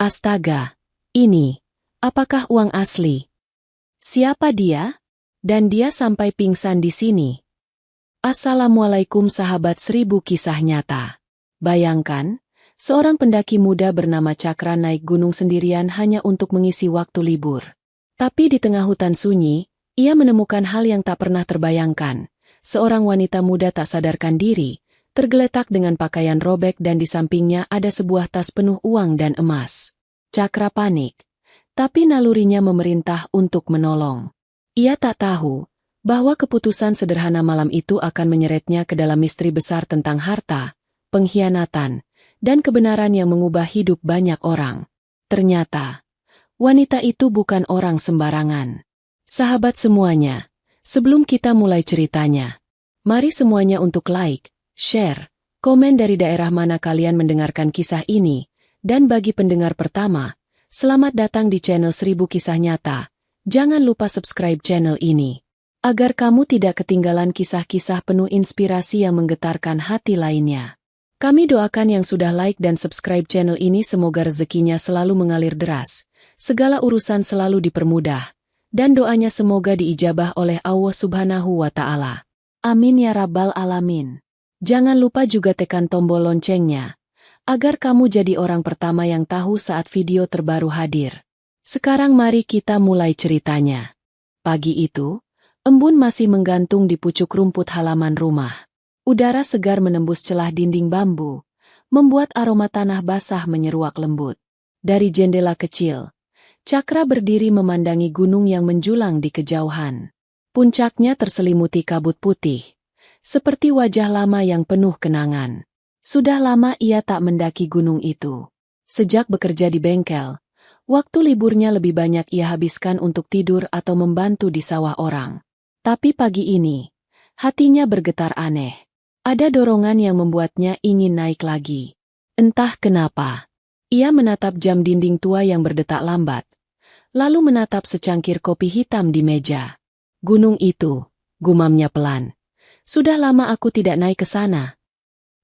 Astaga, apakah uang asli? Siapa dia? Dan dia sampai pingsan di sini. Assalamualaikum sahabat 1000 kisah nyata. Bayangkan, seorang pendaki muda bernama Cakra naik gunung sendirian hanya untuk mengisi waktu libur. Tapi di tengah hutan sunyi, ia menemukan hal yang tak pernah terbayangkan. Seorang wanita muda tak sadarkan diri, tergeletak dengan pakaian robek dan di sampingnya ada sebuah tas penuh uang dan emas. Cakra panik, tapi nalurinya memerintah untuk menolong. Ia tak tahu bahwa keputusan sederhana malam itu akan menyeretnya ke dalam misteri besar tentang harta, pengkhianatan, dan kebenaran yang mengubah hidup banyak orang. Ternyata, wanita itu bukan orang sembarangan. Sahabat semuanya, sebelum kita mulai ceritanya, mari semuanya untuk like, share, komen dari daerah mana kalian mendengarkan kisah ini, dan bagi pendengar pertama, selamat datang di channel 1000 Kisah Nyata. Jangan lupa subscribe channel ini, agar kamu tidak ketinggalan kisah-kisah penuh inspirasi yang menggetarkan hati lainnya. Kami doakan yang sudah like dan subscribe channel ini semoga rezekinya selalu mengalir deras, segala urusan selalu dipermudah, dan doanya semoga diijabah oleh Allah Subhanahu wa Ta'ala. Amin ya Rabbal Alamin. Jangan lupa juga tekan tombol loncengnya, agar kamu jadi orang pertama yang tahu saat video terbaru hadir. Sekarang mari kita mulai ceritanya. Pagi itu, embun masih menggantung di pucuk rumput halaman rumah. Udara segar menembus celah dinding bambu, membuat aroma tanah basah menyeruak lembut. Dari jendela kecil, Cakra berdiri memandangi gunung yang menjulang di kejauhan. Puncaknya terselimuti kabut putih, seperti wajah lama yang penuh kenangan. Sudah lama ia tak mendaki gunung itu. Sejak bekerja di bengkel, waktu liburnya lebih banyak ia habiskan untuk tidur atau membantu di sawah orang. Tapi pagi ini, hatinya bergetar aneh. Ada dorongan yang membuatnya ingin naik lagi. Entah kenapa, ia menatap jam dinding tua yang berdetak lambat, lalu menatap secangkir kopi hitam di meja. Gunung itu, gumamnya pelan. Sudah lama aku tidak naik ke sana.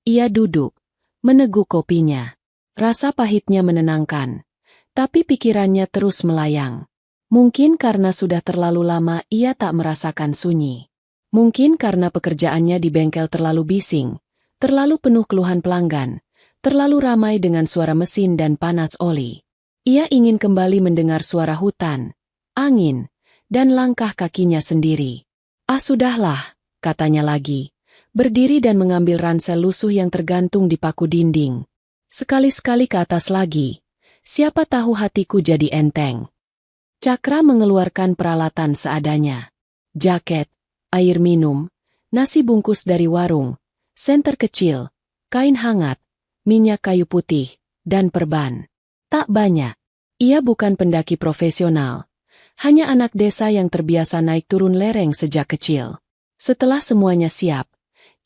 Ia duduk, meneguk kopinya. Rasa pahitnya menenangkan, tapi pikirannya terus melayang. Mungkin karena sudah terlalu lama ia tak merasakan sunyi. Mungkin karena pekerjaannya di bengkel terlalu bising, terlalu penuh keluhan pelanggan, terlalu ramai dengan suara mesin dan panas oli. Ia ingin kembali mendengar suara hutan, angin, dan langkah kakinya sendiri. Sudahlah, katanya lagi, berdiri dan mengambil ransel lusuh yang tergantung di paku dinding. Sekali-sekali ke atas lagi, siapa tahu hatiku jadi enteng. Cakra mengeluarkan peralatan seadanya. Jaket, air minum, nasi bungkus dari warung, senter kecil, kain hangat, minyak kayu putih, dan perban. Tak banyak. Ia bukan pendaki profesional, hanya anak desa yang terbiasa naik turun lereng sejak kecil. Setelah semuanya siap,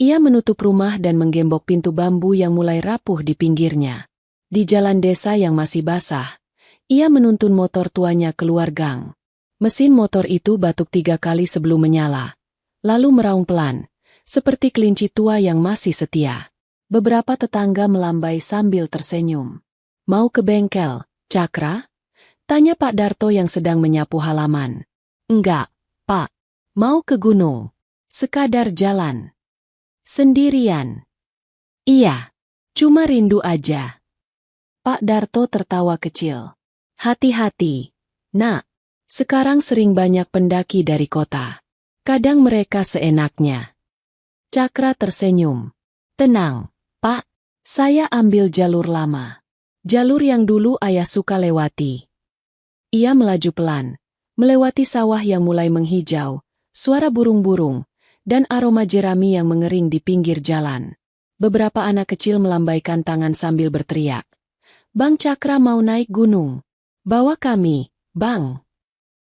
ia menutup rumah dan menggembok pintu bambu yang mulai rapuh di pinggirnya. Di jalan desa yang masih basah, ia menuntun motor tuanya keluar gang. Mesin motor itu batuk 3 kali sebelum menyala, lalu meraung pelan, seperti kelinci tua yang masih setia. Beberapa tetangga melambai sambil tersenyum. Mau ke bengkel, Cakra? Tanya Pak Darto yang sedang menyapu halaman. Enggak, Pak. Mau ke gunung. Sekadar jalan. Sendirian. Iya. Cuma rindu aja. Pak Darto tertawa kecil. Hati-hati, Nak. Sekarang sering banyak pendaki dari kota. Kadang mereka seenaknya. Cakra tersenyum. Tenang, Pak. Saya ambil jalur lama. Jalur yang dulu ayah suka lewati. Ia melaju pelan, melewati sawah yang mulai menghijau, suara burung-burung, dan aroma jerami yang mengering di pinggir jalan. Beberapa anak kecil melambaikan tangan sambil berteriak. Bang Cakra mau naik gunung. Bawa kami, Bang.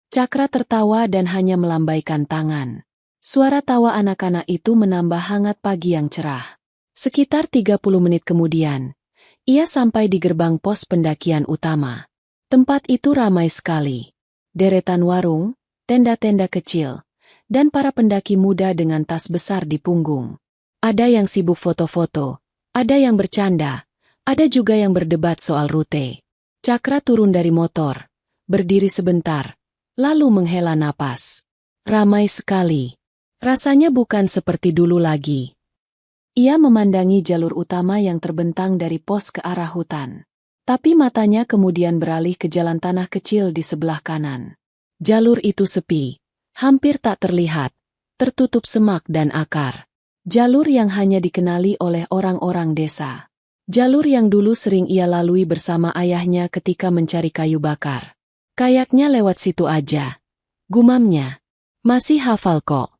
Cakra tertawa dan hanya melambaikan tangan. Suara tawa anak-anak itu menambah hangat pagi yang cerah. Sekitar 30 menit kemudian, ia sampai di gerbang pos pendakian utama. Tempat itu ramai sekali. Deretan warung, tenda-tenda kecil, dan para pendaki muda dengan tas besar di punggung. Ada yang sibuk foto-foto, ada yang bercanda, ada juga yang berdebat soal rute. Cakra turun dari motor, berdiri sebentar, lalu menghela napas. Ramai sekali. Rasanya bukan seperti dulu lagi. Ia memandangi jalur utama yang terbentang dari pos ke arah hutan. Tapi matanya kemudian beralih ke jalan tanah kecil di sebelah kanan. Jalur itu sepi, hampir tak terlihat, tertutup semak dan akar. Jalur yang hanya dikenali oleh orang-orang desa. Jalur yang dulu sering ia lalui bersama ayahnya ketika mencari kayu bakar. Kayaknya lewat situ aja. Gumamnya. Masih hafal kok.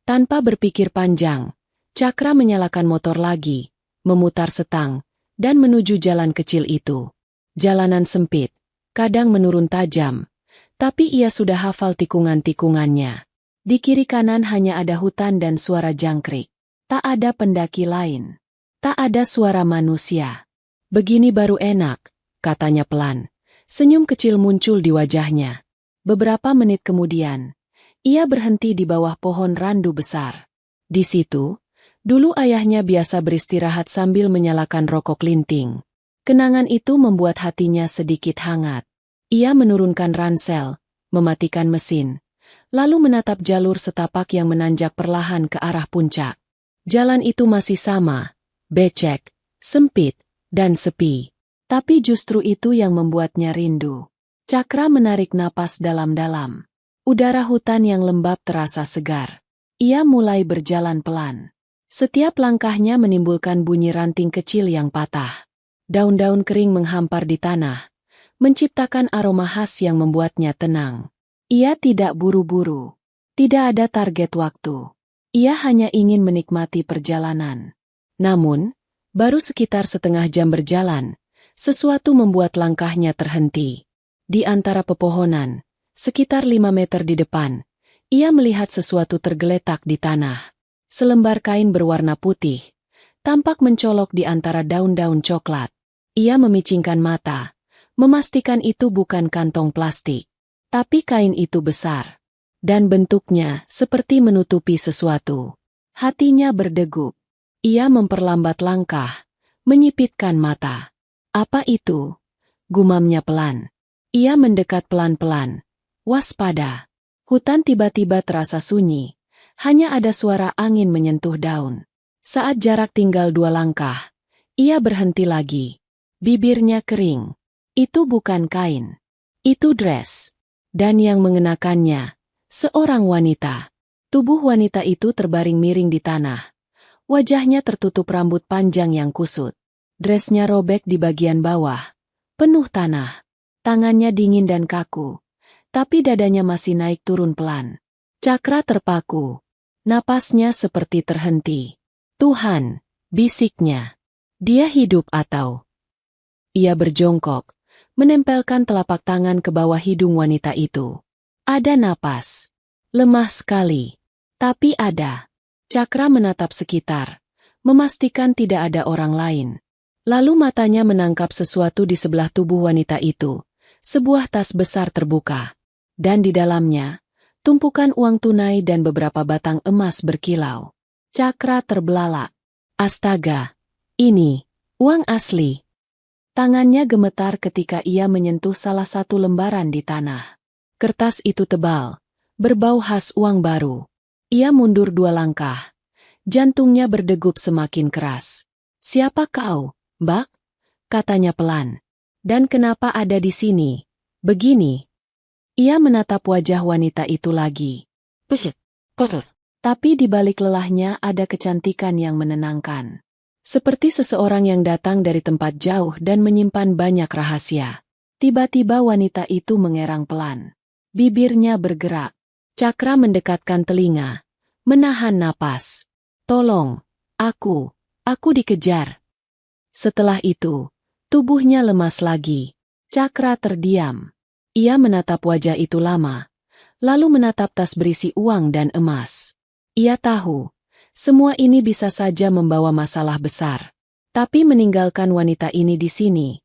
Tanpa berpikir panjang, Cakra menyalakan motor lagi, memutar setang, dan menuju jalan kecil itu. Jalanan sempit, kadang menurun tajam, tapi ia sudah hafal tikungan-tikungannya. Di kiri kanan hanya ada hutan dan suara jangkrik. Tak ada pendaki lain. Tak ada suara manusia. Begini baru enak, katanya pelan. Senyum kecil muncul di wajahnya. Beberapa menit kemudian, ia berhenti di bawah pohon randu besar. Di situ, dulu ayahnya biasa beristirahat sambil menyalakan rokok linting. Kenangan itu membuat hatinya sedikit hangat. Ia menurunkan ransel, mematikan mesin, lalu menatap jalur setapak yang menanjak perlahan ke arah puncak. Jalan itu masih sama, becek, sempit, dan sepi. Tapi justru itu yang membuatnya rindu. Cakra menarik napas dalam-dalam. Udara hutan yang lembab terasa segar. Ia mulai berjalan pelan. Setiap langkahnya menimbulkan bunyi ranting kecil yang patah. Daun-daun kering menghampar di tanah, menciptakan aroma khas yang membuatnya tenang. Ia tidak buru-buru. Tidak ada target waktu. Ia hanya ingin menikmati perjalanan. Namun, baru sekitar setengah jam berjalan, sesuatu membuat langkahnya terhenti. Di antara pepohonan, sekitar 5 meter di depan, ia melihat sesuatu tergeletak di tanah. Selembar kain berwarna putih, tampak mencolok di antara daun-daun coklat. Ia memicingkan mata, memastikan itu bukan kantong plastik. Tapi kain itu besar, dan bentuknya seperti menutupi sesuatu. Hatinya berdegup. Ia memperlambat langkah, menyipitkan mata. Apa itu? Gumamnya pelan. Ia mendekat pelan-pelan. Waspada. Hutan tiba-tiba terasa sunyi. Hanya ada suara angin menyentuh daun. Saat jarak tinggal 2 langkah, ia berhenti lagi. Bibirnya kering. Itu bukan kain. Itu dress. Dan yang mengenakannya, seorang wanita. Tubuh wanita itu terbaring miring di tanah. Wajahnya tertutup rambut panjang yang kusut. Dressnya robek di bagian bawah. Penuh tanah. Tangannya dingin dan kaku. Tapi dadanya masih naik turun pelan. Cakra terpaku. Napasnya seperti terhenti. Tuhan, bisiknya. Dia hidup atau... Ia berjongkok, menempelkan telapak tangan ke bawah hidung wanita itu. Ada napas. Lemah sekali. Tapi ada. Cakra menatap sekitar, memastikan tidak ada orang lain. Lalu matanya menangkap sesuatu di sebelah tubuh wanita itu. Sebuah tas besar terbuka. Dan di dalamnya, tumpukan uang tunai dan beberapa batang emas berkilau. Cakra terbelalak. Astaga, ini uang asli. Tangannya gemetar ketika ia menyentuh salah satu lembaran di tanah. Kertas itu tebal, berbau khas uang baru. Ia mundur 2 langkah. Jantungnya berdegup semakin keras. Siapa kau, Mbak? Katanya pelan. Dan kenapa ada di sini? Begini. Ia menatap wajah wanita itu lagi. Kotor. Tapi di balik lelahnya ada kecantikan yang menenangkan. Seperti seseorang yang datang dari tempat jauh dan menyimpan banyak rahasia. Tiba-tiba wanita itu mengerang pelan. Bibirnya bergerak. Cakra mendekatkan telinga. Menahan napas. Tolong, aku dikejar. Setelah itu, tubuhnya lemas lagi. Cakra terdiam. Ia menatap wajah itu lama, lalu menatap tas berisi uang dan emas. Ia tahu, semua ini bisa saja membawa masalah besar. Tapi meninggalkan wanita ini di sini,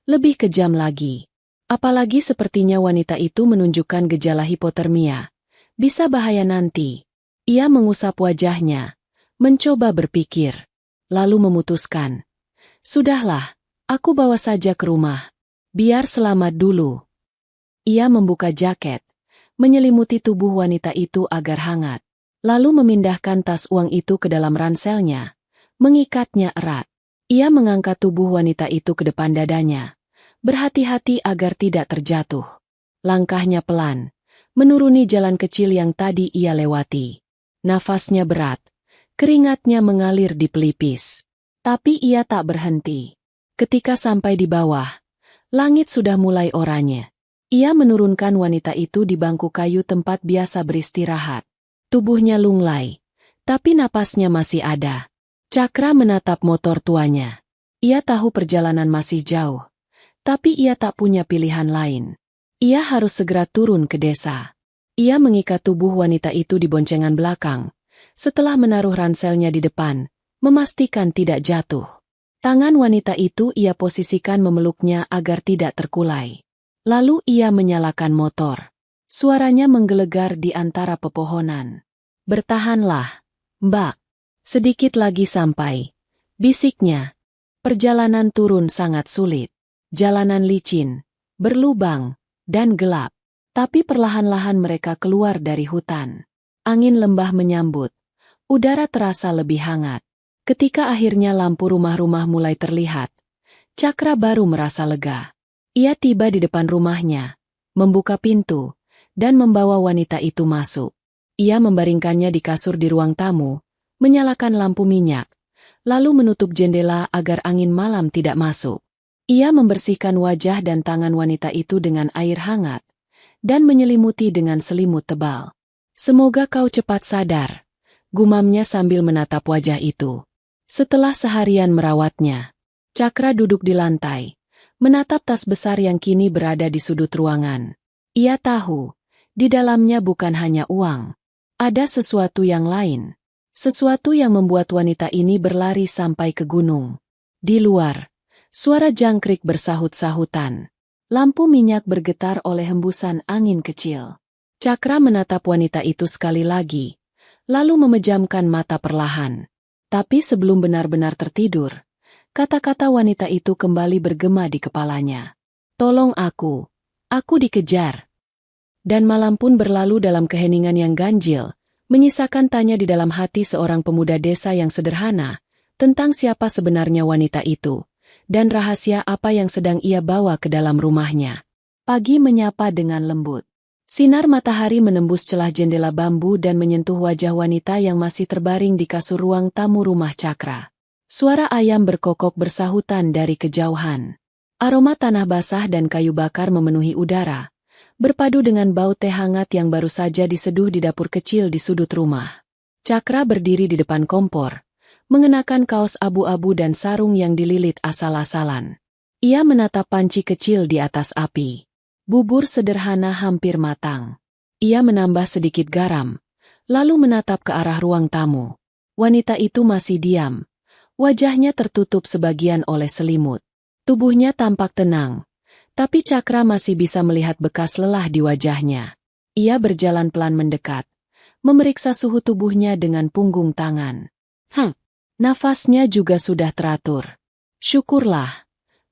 lebih kejam lagi. Apalagi sepertinya wanita itu menunjukkan gejala hipotermia. Bisa bahaya nanti. Ia mengusap wajahnya, mencoba berpikir, lalu memutuskan. Sudahlah, aku bawa saja ke rumah. Biar selamat dulu. Ia membuka jaket, menyelimuti tubuh wanita itu agar hangat, lalu memindahkan tas uang itu ke dalam ranselnya, mengikatnya erat. Ia mengangkat tubuh wanita itu ke depan dadanya, berhati-hati agar tidak terjatuh. Langkahnya pelan, menuruni jalan kecil yang tadi ia lewati. Nafasnya berat, keringatnya mengalir di pelipis. Tapi ia tak berhenti. Ketika sampai di bawah, langit sudah mulai oranye. Ia menurunkan wanita itu di bangku kayu tempat biasa beristirahat. Tubuhnya lunglai, tapi napasnya masih ada. Cakra menatap motor tuanya. Ia tahu perjalanan masih jauh, tapi ia tak punya pilihan lain. Ia harus segera turun ke desa. Ia mengikat tubuh wanita itu di boncengan belakang, setelah menaruh ranselnya di depan, memastikan tidak jatuh. Tangan wanita itu ia posisikan memeluknya agar tidak terkulai. Lalu ia menyalakan motor. Suaranya menggelegar di antara pepohonan. "Bertahanlah, Mbak. Sedikit lagi sampai," bisiknya. Perjalanan turun sangat sulit. Jalanan licin, berlubang, dan gelap. Tapi perlahan-lahan mereka keluar dari hutan. Angin lembah menyambut. Udara terasa lebih hangat. Ketika akhirnya lampu rumah-rumah mulai terlihat, Cakra baru merasa lega. Ia tiba di depan rumahnya, membuka pintu, dan membawa wanita itu masuk. Ia membaringkannya di kasur di ruang tamu, menyalakan lampu minyak, lalu menutup jendela agar angin malam tidak masuk. Ia membersihkan wajah dan tangan wanita itu dengan air hangat, dan menyelimuti dengan selimut tebal. "Semoga kau cepat sadar," gumamnya sambil menatap wajah itu. Setelah seharian merawatnya, Cakra duduk di lantai, menatap tas besar yang kini berada di sudut ruangan. Ia tahu, di dalamnya bukan hanya uang. Ada sesuatu yang lain. Sesuatu yang membuat wanita ini berlari sampai ke gunung. Di luar, suara jangkrik bersahut-sahutan. Lampu minyak bergetar oleh hembusan angin kecil. Cakra menatap wanita itu sekali lagi, lalu memejamkan mata perlahan. Tapi sebelum benar-benar tertidur, kata-kata wanita itu kembali bergema di kepalanya. "Tolong aku dikejar." Dan malam pun berlalu dalam keheningan yang ganjil, menyisakan tanya di dalam hati seorang pemuda desa yang sederhana, tentang siapa sebenarnya wanita itu, dan rahasia apa yang sedang ia bawa ke dalam rumahnya. Pagi menyapa dengan lembut. Sinar matahari menembus celah jendela bambu dan menyentuh wajah wanita yang masih terbaring di kasur ruang tamu rumah Cakra. Suara ayam berkokok bersahutan dari kejauhan. Aroma tanah basah dan kayu bakar memenuhi udara, berpadu dengan bau teh hangat yang baru saja diseduh di dapur kecil di sudut rumah. Cakra berdiri di depan kompor, mengenakan kaos abu-abu dan sarung yang dililit asal-asalan. Ia menatap panci kecil di atas api. Bubur sederhana hampir matang. Ia menambah sedikit garam, lalu menatap ke arah ruang tamu. Wanita itu masih diam. Wajahnya tertutup sebagian oleh selimut. Tubuhnya tampak tenang, tapi Cakra masih bisa melihat bekas lelah di wajahnya. Ia berjalan pelan mendekat, memeriksa suhu tubuhnya dengan punggung tangan. Nafasnya juga sudah teratur. "Syukurlah,"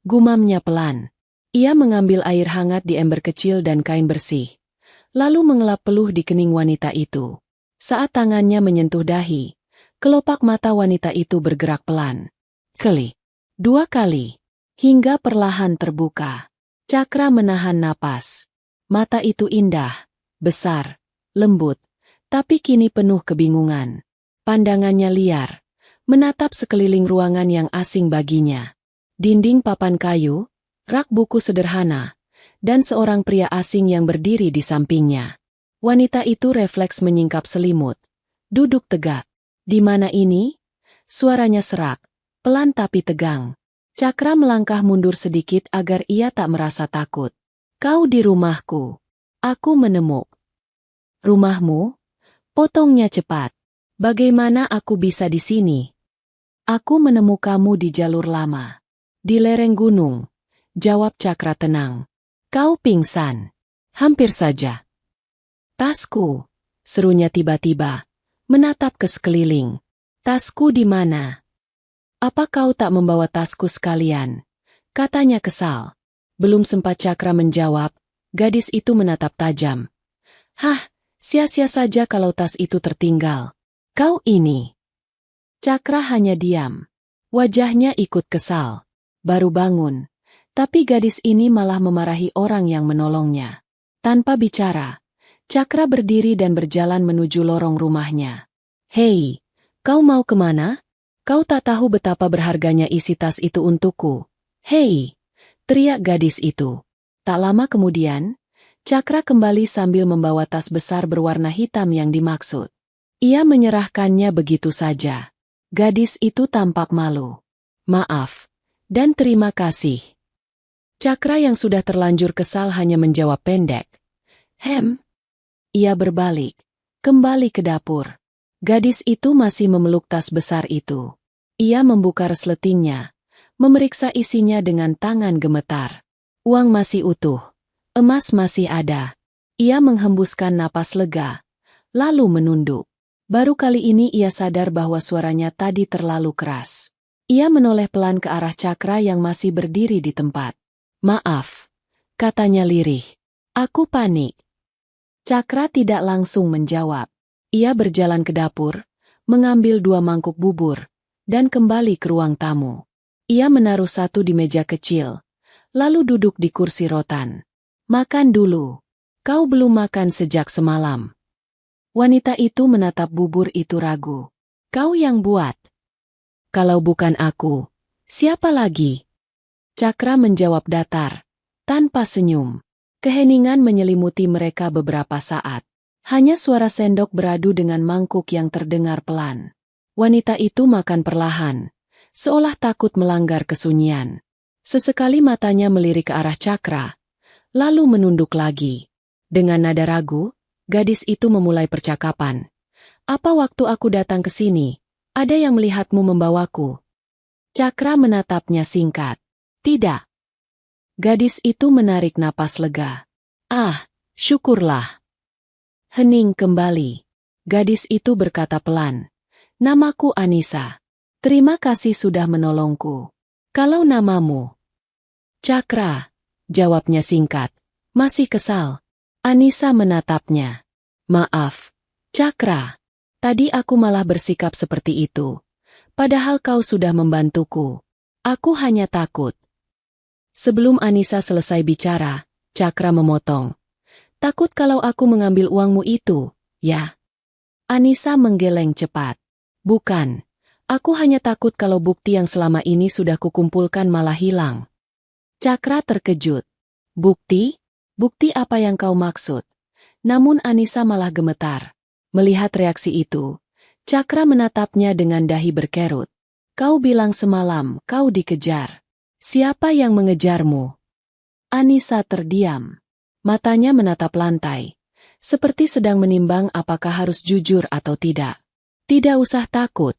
gumamnya pelan. Ia mengambil air hangat di ember kecil dan kain bersih, lalu mengelap peluh di kening wanita itu. Saat tangannya menyentuh dahi, kelopak mata wanita itu bergerak pelan. Kali, dua kali, hingga perlahan terbuka. Cakra menahan napas. Mata itu indah, besar, lembut, tapi kini penuh kebingungan. Pandangannya liar, menatap sekeliling ruangan yang asing baginya. Dinding papan kayu, rak buku sederhana, dan seorang pria asing yang berdiri di sampingnya. Wanita itu refleks menyingkap selimut, duduk tegak. "Di mana ini?" Suaranya serak, pelan tapi tegang. Cakra melangkah mundur sedikit agar ia tak merasa takut. "Kau di rumahku. Aku menemuk." "Rumahmu?" Potongnya cepat. "Bagaimana aku bisa di sini?" "Aku menemukanmu di jalur lama. Di lereng gunung," jawab Cakra tenang. "Kau pingsan." "Hampir saja." "Tasku," serunya tiba-tiba, menatap ke sekeliling. "Tasku di mana?" "Apa kau tak membawa tasku sekalian?" katanya kesal. Belum sempat Cakra menjawab, gadis itu menatap tajam. Hah, sia-sia saja kalau tas itu tertinggal. Kau ini. Cakra hanya diam. Wajahnya ikut kesal. Baru bangun. Tapi gadis ini malah memarahi orang yang menolongnya. Tanpa bicara, Cakra berdiri dan berjalan menuju lorong rumahnya. Hei, kau mau kemana? Kau tak tahu betapa berharganya isi tas itu untukku. Hei, teriak gadis itu. Tak lama kemudian, Cakra kembali sambil membawa tas besar berwarna hitam yang dimaksud. Ia menyerahkannya begitu saja. Gadis itu tampak malu. Maaf, dan terima kasih. Cakra yang sudah terlanjur kesal hanya menjawab pendek. Ia berbalik, kembali ke dapur. Gadis itu masih memeluk tas besar itu. Ia membuka resletingnya, memeriksa isinya dengan tangan gemetar. Uang masih utuh. Emas masih ada. Ia menghembuskan napas lega, lalu menunduk. Baru kali ini ia sadar bahwa suaranya tadi terlalu keras. Ia menoleh pelan ke arah Cakra yang masih berdiri di tempat. Maaf, katanya lirih. Aku panik. Cakra tidak langsung menjawab. Ia berjalan ke dapur, mengambil 2 mangkuk bubur, dan kembali ke ruang tamu. Ia menaruh satu di meja kecil, lalu duduk di kursi rotan. Makan dulu. Kau belum makan sejak semalam. Wanita itu menatap bubur itu ragu. Kau yang buat. Kalau bukan aku, siapa lagi? Cakra menjawab datar, tanpa senyum. Keheningan menyelimuti mereka beberapa saat. Hanya suara sendok beradu dengan mangkuk yang terdengar pelan. Wanita itu makan perlahan, seolah takut melanggar kesunyian. Sesekali matanya melirik ke arah Cakra, lalu menunduk lagi. Dengan nada ragu, gadis itu memulai percakapan. Apa waktu aku datang ke sini, ada yang melihatmu membawaku? Cakra menatapnya singkat. Tidak. Gadis itu menarik napas lega. Ah, syukurlah. Hening kembali. Gadis itu berkata pelan. Namaku Anissa. Terima kasih sudah menolongku. Kalau namamu? Cakra. Jawabnya singkat. Masih kesal. Anissa menatapnya. Maaf, Cakra. Tadi aku malah bersikap seperti itu. Padahal kau sudah membantuku. Aku hanya takut. Sebelum Anissa selesai bicara, Cakra memotong. Takut kalau aku mengambil uangmu itu, ya? Anissa menggeleng cepat. Bukan. Aku hanya takut kalau bukti yang selama ini sudah kukumpulkan malah hilang. Cakra terkejut. Bukti? Bukti apa yang kau maksud? Namun Anissa malah gemetar. Melihat reaksi itu, Cakra menatapnya dengan dahi berkerut. Kau bilang semalam kau dikejar. Siapa yang mengejarmu? Anissa terdiam. Matanya menatap lantai, seperti sedang menimbang apakah harus jujur atau tidak. Tidak usah takut,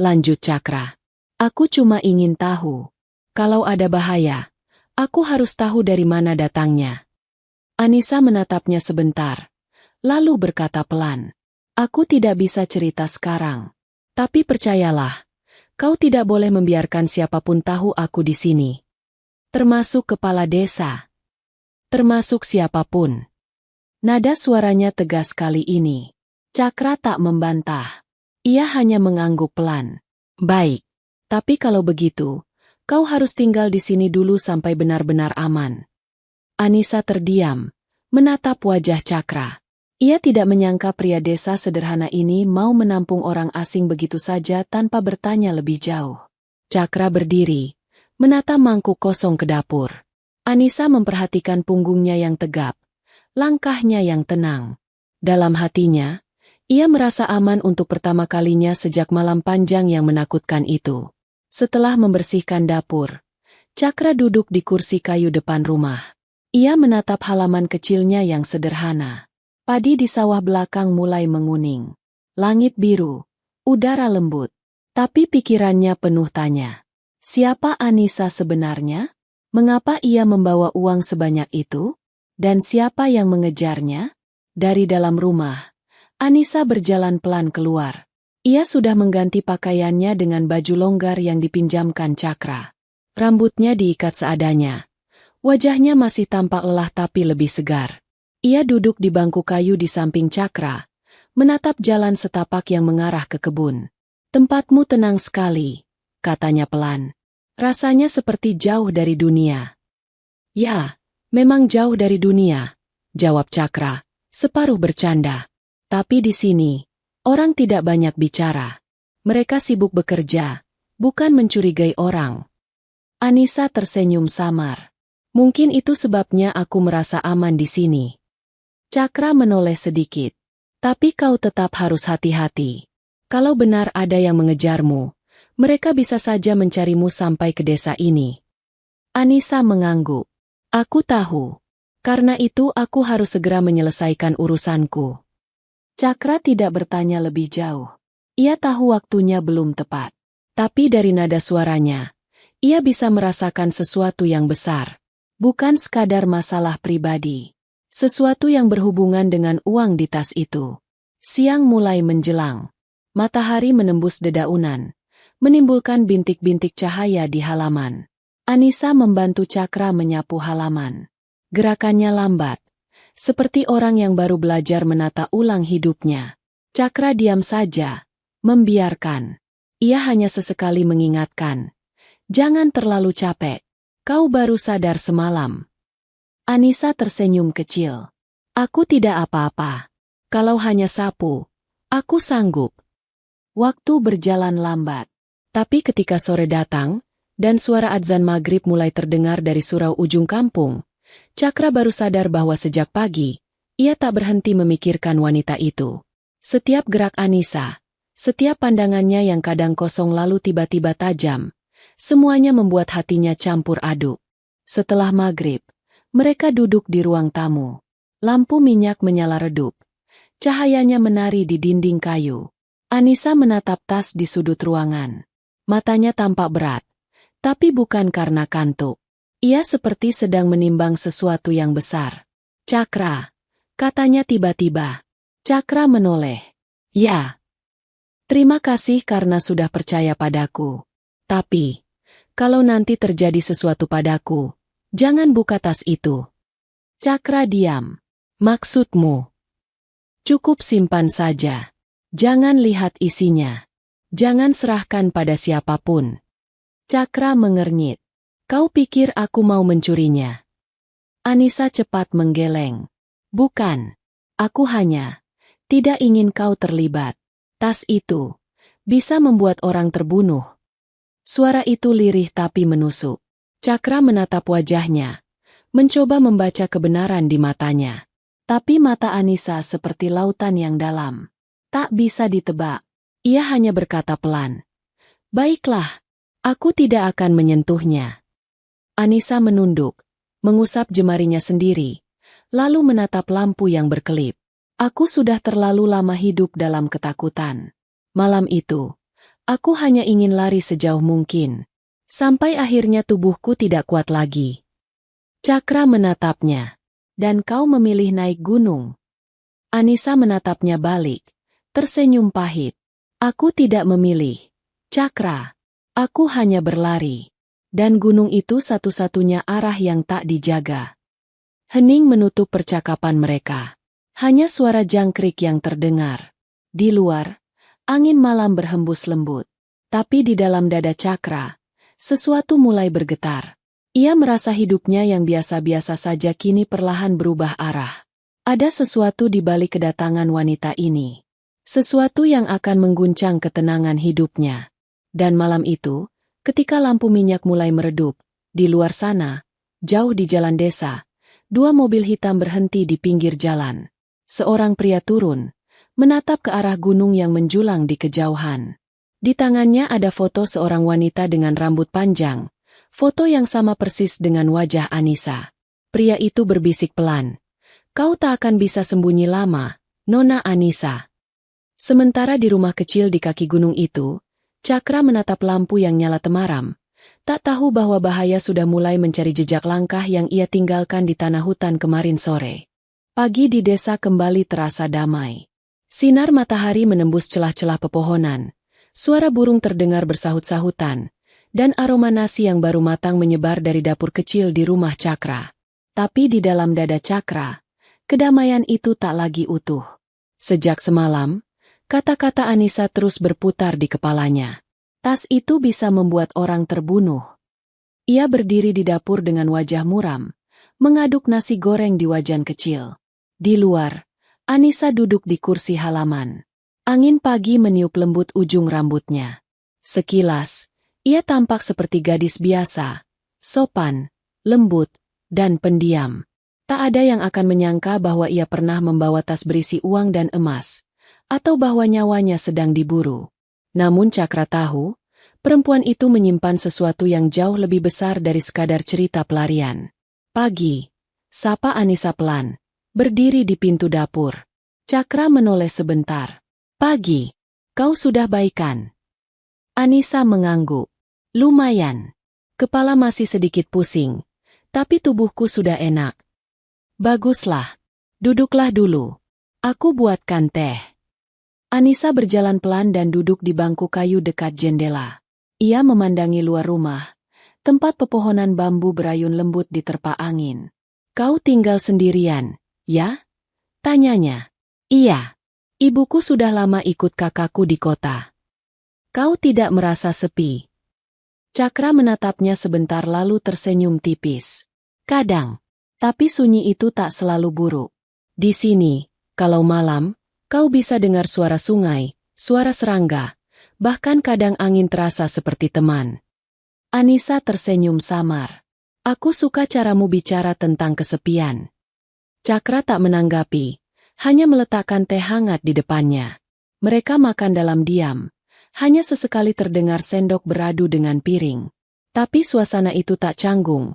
lanjut Cakra. Aku cuma ingin tahu. Kalau ada bahaya, aku harus tahu dari mana datangnya. Anissa menatapnya sebentar, lalu berkata pelan. Aku tidak bisa cerita sekarang. Tapi percayalah, kau tidak boleh membiarkan siapapun tahu aku di sini. Termasuk kepala desa. Termasuk siapapun. Nada suaranya tegas kali ini. Cakra tak membantah. Ia hanya mengangguk pelan. Baik, tapi kalau begitu, kau harus tinggal di sini dulu sampai benar-benar aman. Anissa terdiam, menatap wajah Cakra. Ia tidak menyangka pria desa sederhana ini mau menampung orang asing begitu saja tanpa bertanya lebih jauh. Cakra berdiri, menata mangkuk kosong ke dapur. Anissa memperhatikan punggungnya yang tegap, langkahnya yang tenang. Dalam hatinya, ia merasa aman untuk pertama kalinya sejak malam panjang yang menakutkan itu. Setelah membersihkan dapur, Cakra duduk di kursi kayu depan rumah. Ia menatap halaman kecilnya yang sederhana. Padi di sawah belakang mulai menguning. Langit biru, udara lembut. Tapi pikirannya penuh tanya. Siapa Anissa sebenarnya? Mengapa ia membawa uang sebanyak itu? Dan siapa yang mengejarnya? Dari dalam rumah, Anissa berjalan pelan keluar. Ia sudah mengganti pakaiannya dengan baju longgar yang dipinjamkan Cakra. Rambutnya diikat seadanya. Wajahnya masih tampak lelah tapi lebih segar. Ia duduk di bangku kayu di samping Cakra, menatap jalan setapak yang mengarah ke kebun. "Tempatmu tenang sekali," katanya pelan. "Rasanya seperti jauh dari dunia." "Ya, memang jauh dari dunia," jawab Cakra, separuh bercanda. "Tapi di sini, orang tidak banyak bicara. Mereka sibuk bekerja, bukan mencurigai orang." Anissa tersenyum samar. "Mungkin itu sebabnya aku merasa aman di sini." Cakra menoleh sedikit. "Tapi kau tetap harus hati-hati. Kalau benar ada yang mengejarmu, mereka bisa saja mencarimu sampai ke desa ini." Anissa mengangguk. "Aku tahu. Karena itu aku harus segera menyelesaikan urusanku." Cakra tidak bertanya lebih jauh. Ia tahu waktunya belum tepat. Tapi dari nada suaranya, ia bisa merasakan sesuatu yang besar. Bukan sekadar masalah pribadi. Sesuatu yang berhubungan dengan uang di tas itu. Siang mulai menjelang. Matahari menembus dedaunan, menimbulkan bintik-bintik cahaya di halaman. Anissa membantu Cakra menyapu halaman. Gerakannya lambat, seperti orang yang baru belajar menata ulang hidupnya. Cakra diam saja, membiarkan. Ia hanya sesekali mengingatkan, "Jangan terlalu capek. Kau baru sadar semalam." Anissa tersenyum kecil. "Aku tidak apa-apa. Kalau hanya sapu, aku sanggup." Waktu berjalan lambat. Tapi ketika sore datang, dan suara adzan maghrib mulai terdengar dari surau ujung kampung, Cakra baru sadar bahwa sejak pagi, ia tak berhenti memikirkan wanita itu. Setiap gerak Anissa, setiap pandangannya yang kadang kosong lalu tiba-tiba tajam, semuanya membuat hatinya campur aduk. Setelah maghrib, mereka duduk di ruang tamu. Lampu minyak menyala redup. Cahayanya menari di dinding kayu. Anissa menatap tas di sudut ruangan. Matanya tampak berat, tapi bukan karena kantuk. Ia seperti sedang menimbang sesuatu yang besar. "Cakra," katanya tiba-tiba. Cakra menoleh. "Ya. Terima kasih karena sudah percaya padaku. Tapi, kalau nanti terjadi sesuatu padaku, jangan buka tas itu." Cakra diam. "Maksudmu?" "Cukup simpan saja. Jangan lihat isinya. Jangan serahkan pada siapapun." Cakra mengernyit. "Kau pikir aku mau mencurinya?" Anissa cepat menggeleng. "Bukan. Aku hanya tidak ingin kau terlibat. Tas itu bisa membuat orang terbunuh." Suara itu lirih tapi menusuk. Cakra menatap wajahnya, mencoba membaca kebenaran di matanya. Tapi mata Anissa seperti lautan yang dalam. Tak bisa ditebak. Ia hanya berkata pelan, "Baiklah, aku tidak akan menyentuhnya." Anissa menunduk, mengusap jemarinya sendiri, lalu menatap lampu yang berkelip. "Aku sudah terlalu lama hidup dalam ketakutan. Malam itu, aku hanya ingin lari sejauh mungkin. Sampai akhirnya tubuhku tidak kuat lagi." Cakra menatapnya. "Dan kau memilih naik gunung?" Anissa menatapnya balik, tersenyum pahit. "Aku tidak memilih, Cakra. Aku hanya berlari. Dan gunung itu satu-satunya arah yang tak dijaga." Hening menutup percakapan mereka. Hanya suara jangkrik yang terdengar. Di luar, angin malam berhembus lembut. Tapi di dalam dada Cakra, sesuatu mulai bergetar. Ia merasa hidupnya yang biasa-biasa saja kini perlahan berubah arah. Ada sesuatu di balik kedatangan wanita ini. Sesuatu yang akan mengguncang ketenangan hidupnya. Dan malam itu, ketika lampu minyak mulai meredup, di luar sana, jauh di jalan desa, dua mobil hitam berhenti di pinggir jalan. Seorang pria turun, menatap ke arah gunung yang menjulang di kejauhan. Di tangannya ada foto seorang wanita dengan rambut panjang, foto yang sama persis dengan wajah Anissa. Pria itu berbisik pelan, "Kau tak akan bisa sembunyi lama, Nona Anissa." Sementara di rumah kecil di kaki gunung itu, Cakra menatap lampu yang nyala temaram, tak tahu bahwa bahaya sudah mulai mencari jejak langkah yang ia tinggalkan di tanah hutan kemarin sore. Pagi di desa kembali terasa damai. Sinar matahari menembus celah-celah pepohonan. Suara burung terdengar bersahut-sahutan, dan aroma nasi yang baru matang menyebar dari dapur kecil di rumah Cakra. Tapi di dalam dada Cakra, kedamaian itu tak lagi utuh. Sejak semalam, kata-kata Anissa terus berputar di kepalanya. Tas itu bisa membuat orang terbunuh. Ia berdiri di dapur dengan wajah muram, mengaduk nasi goreng di wajan kecil. Di luar, Anissa duduk di kursi halaman. Angin pagi meniup lembut ujung rambutnya. Sekilas, ia tampak seperti gadis biasa, sopan, lembut, dan pendiam. Tak ada yang akan menyangka bahwa ia pernah membawa tas berisi uang dan emas, atau bahwa nyawanya sedang diburu. Namun Cakra tahu, perempuan itu menyimpan sesuatu yang jauh lebih besar dari sekadar cerita pelarian. Pagi, sapa Anissa pelan, berdiri di pintu dapur. Cakra menoleh sebentar. Pagi, kau sudah baikan? Anissa mengangguk. Lumayan. Kepala masih sedikit pusing, tapi tubuhku sudah enak. Baguslah. Duduklah dulu. Aku buatkan teh. Anissa berjalan pelan dan duduk di bangku kayu dekat jendela. Ia memandangi luar rumah, tempat pepohonan bambu berayun lembut diterpa angin. Kau tinggal sendirian, ya? Tanyanya. Iya. Ibuku sudah lama ikut kakakku di kota. Kau tidak merasa sepi? Cakra menatapnya sebentar lalu tersenyum tipis. Kadang. Tapi sunyi itu tak selalu buruk. Di sini, kalau malam, kau bisa dengar suara sungai, suara serangga, bahkan kadang angin terasa seperti teman. Anissa tersenyum samar. Aku suka caramu bicara tentang kesepian. Cakra tak menanggapi, hanya meletakkan teh hangat di depannya. Mereka makan dalam diam. Hanya sesekali terdengar sendok beradu dengan piring. Tapi suasana itu tak canggung.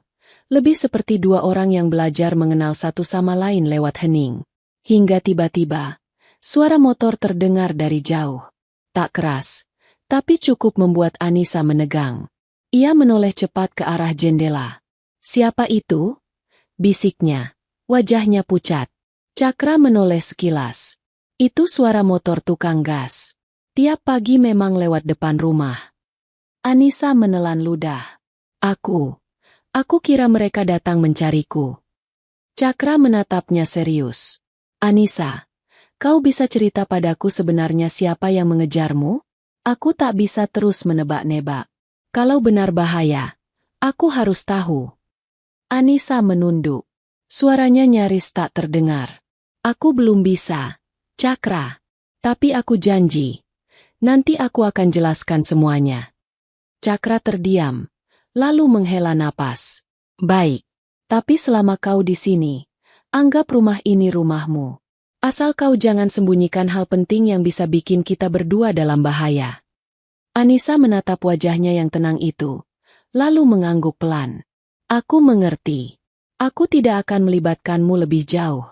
Lebih seperti dua orang yang belajar mengenal satu sama lain lewat hening. Hingga tiba-tiba, suara motor terdengar dari jauh. Tak keras, tapi cukup membuat Anissa menegang. Ia menoleh cepat ke arah jendela. Siapa itu? Bisiknya. Wajahnya pucat. Cakra menoleh sekilas. Itu suara motor tukang gas. Tiap pagi memang lewat depan rumah. Anissa menelan ludah. Aku kira mereka datang mencariku. Cakra menatapnya serius. Anissa, kau bisa cerita padaku sebenarnya siapa yang mengejarmu? Aku tak bisa terus menebak-nebak. Kalau benar bahaya, aku harus tahu. Anissa menunduk. Suaranya nyaris tak terdengar. Aku belum bisa, Cakra. Tapi aku janji. Nanti aku akan jelaskan semuanya. Cakra terdiam, lalu menghela napas. Baik, tapi selama kau di sini, anggap rumah ini rumahmu. Asal kau jangan sembunyikan hal penting yang bisa bikin kita berdua dalam bahaya. Anissa menatap wajahnya yang tenang itu, lalu mengangguk pelan. Aku mengerti. Aku tidak akan melibatkanmu lebih jauh.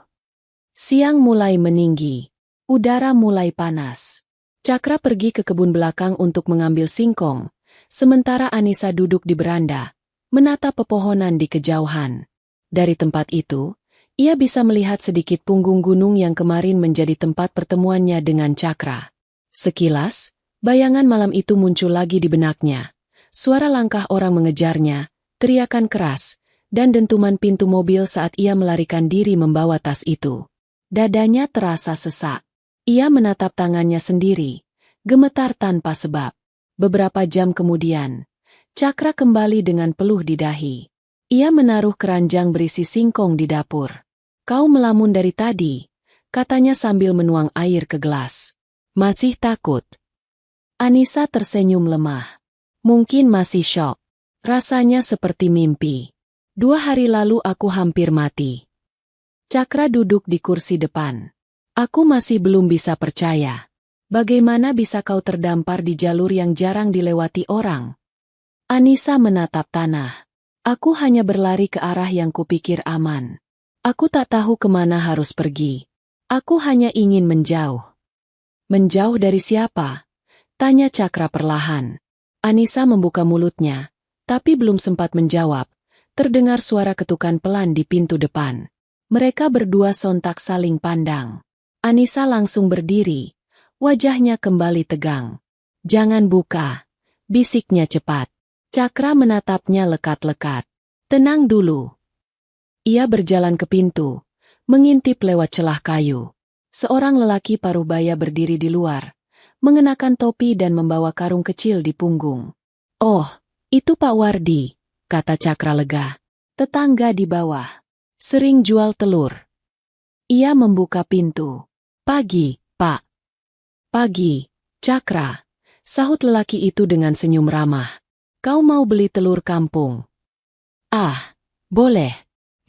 Siang mulai meninggi. Udara mulai panas. Cakra pergi ke kebun belakang untuk mengambil singkong, sementara Anissa duduk di beranda, menatap pepohonan di kejauhan. Dari tempat itu, ia bisa melihat sedikit punggung gunung yang kemarin menjadi tempat pertemuannya dengan Cakra. Sekilas, bayangan malam itu muncul lagi di benaknya. Suara langkah orang mengejarnya, teriakan keras, dan dentuman pintu mobil saat ia melarikan diri membawa tas itu. Dadanya terasa sesak. Ia menatap tangannya sendiri, gemetar tanpa sebab. Beberapa jam kemudian, Cakra kembali dengan peluh di dahi. Ia menaruh keranjang berisi singkong di dapur. Kau melamun dari tadi, katanya sambil menuang air ke gelas. Masih takut? Anissa tersenyum lemah. Mungkin masih syok. Rasanya seperti mimpi. 2 hari lalu aku hampir mati. Cakra duduk di kursi depan. Aku masih belum bisa percaya. Bagaimana bisa kau terdampar di jalur yang jarang dilewati orang? Anissa menatap tanah. Aku hanya berlari ke arah yang kupikir aman. Aku tak tahu kemana harus pergi. Aku hanya ingin menjauh. Menjauh dari siapa? Tanya Cakra perlahan. Anissa membuka mulutnya, tapi belum sempat menjawab. Terdengar suara ketukan pelan di pintu depan. Mereka berdua sontak saling pandang. Anissa langsung berdiri, wajahnya kembali tegang. Jangan buka, bisiknya cepat. Cakra menatapnya lekat-lekat. Tenang dulu. Ia berjalan ke pintu, mengintip lewat celah kayu. Seorang lelaki parubaya berdiri di luar, mengenakan topi dan membawa karung kecil di punggung. "Oh, itu Pak Wardi," kata Cakra lega. "Tetangga di bawah. Sering jual telur." Ia membuka pintu. "Pagi, Pak." "Pagi, Cakra," sahut lelaki itu dengan senyum ramah. "Kau mau beli telur kampung?" "Ah, boleh.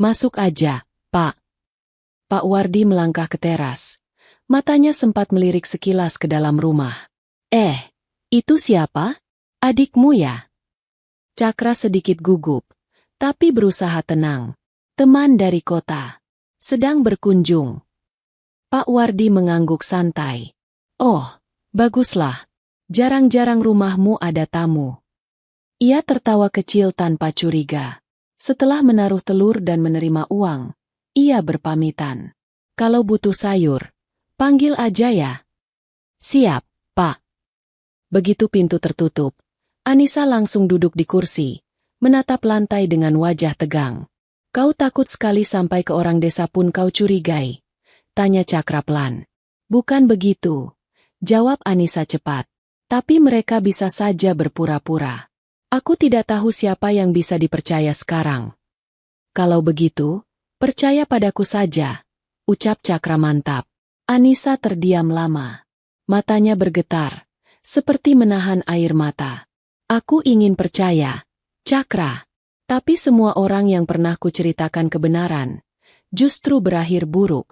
Masuk aja, Pak." Pak Wardi melangkah ke teras. Matanya sempat melirik sekilas ke dalam rumah. Itu siapa? Adikmu ya?" Cakra sedikit gugup, tapi berusaha tenang. "Teman dari kota. Sedang berkunjung." Pak Wardi mengangguk santai. "Oh, baguslah. Jarang-jarang rumahmu ada tamu." Ia tertawa kecil tanpa curiga. Setelah menaruh telur dan menerima uang, ia berpamitan. "Kalau butuh sayur, panggil aja ya." "Siap, Pak." Begitu pintu tertutup, Anissa langsung duduk di kursi, menatap lantai dengan wajah tegang. "Kau takut sekali sampai ke orang desa pun kau curigai?" tanya Cakra pelan. "Bukan begitu," jawab Anissa cepat. "Tapi mereka bisa saja berpura-pura. Aku tidak tahu siapa yang bisa dipercaya sekarang." "Kalau begitu, percaya padaku saja," ucap Cakra mantap. Anissa terdiam lama. Matanya bergetar, seperti menahan air mata. "Aku ingin percaya, Cakra. Tapi semua orang yang pernah kuceritakan kebenaran, justru berakhir buruk."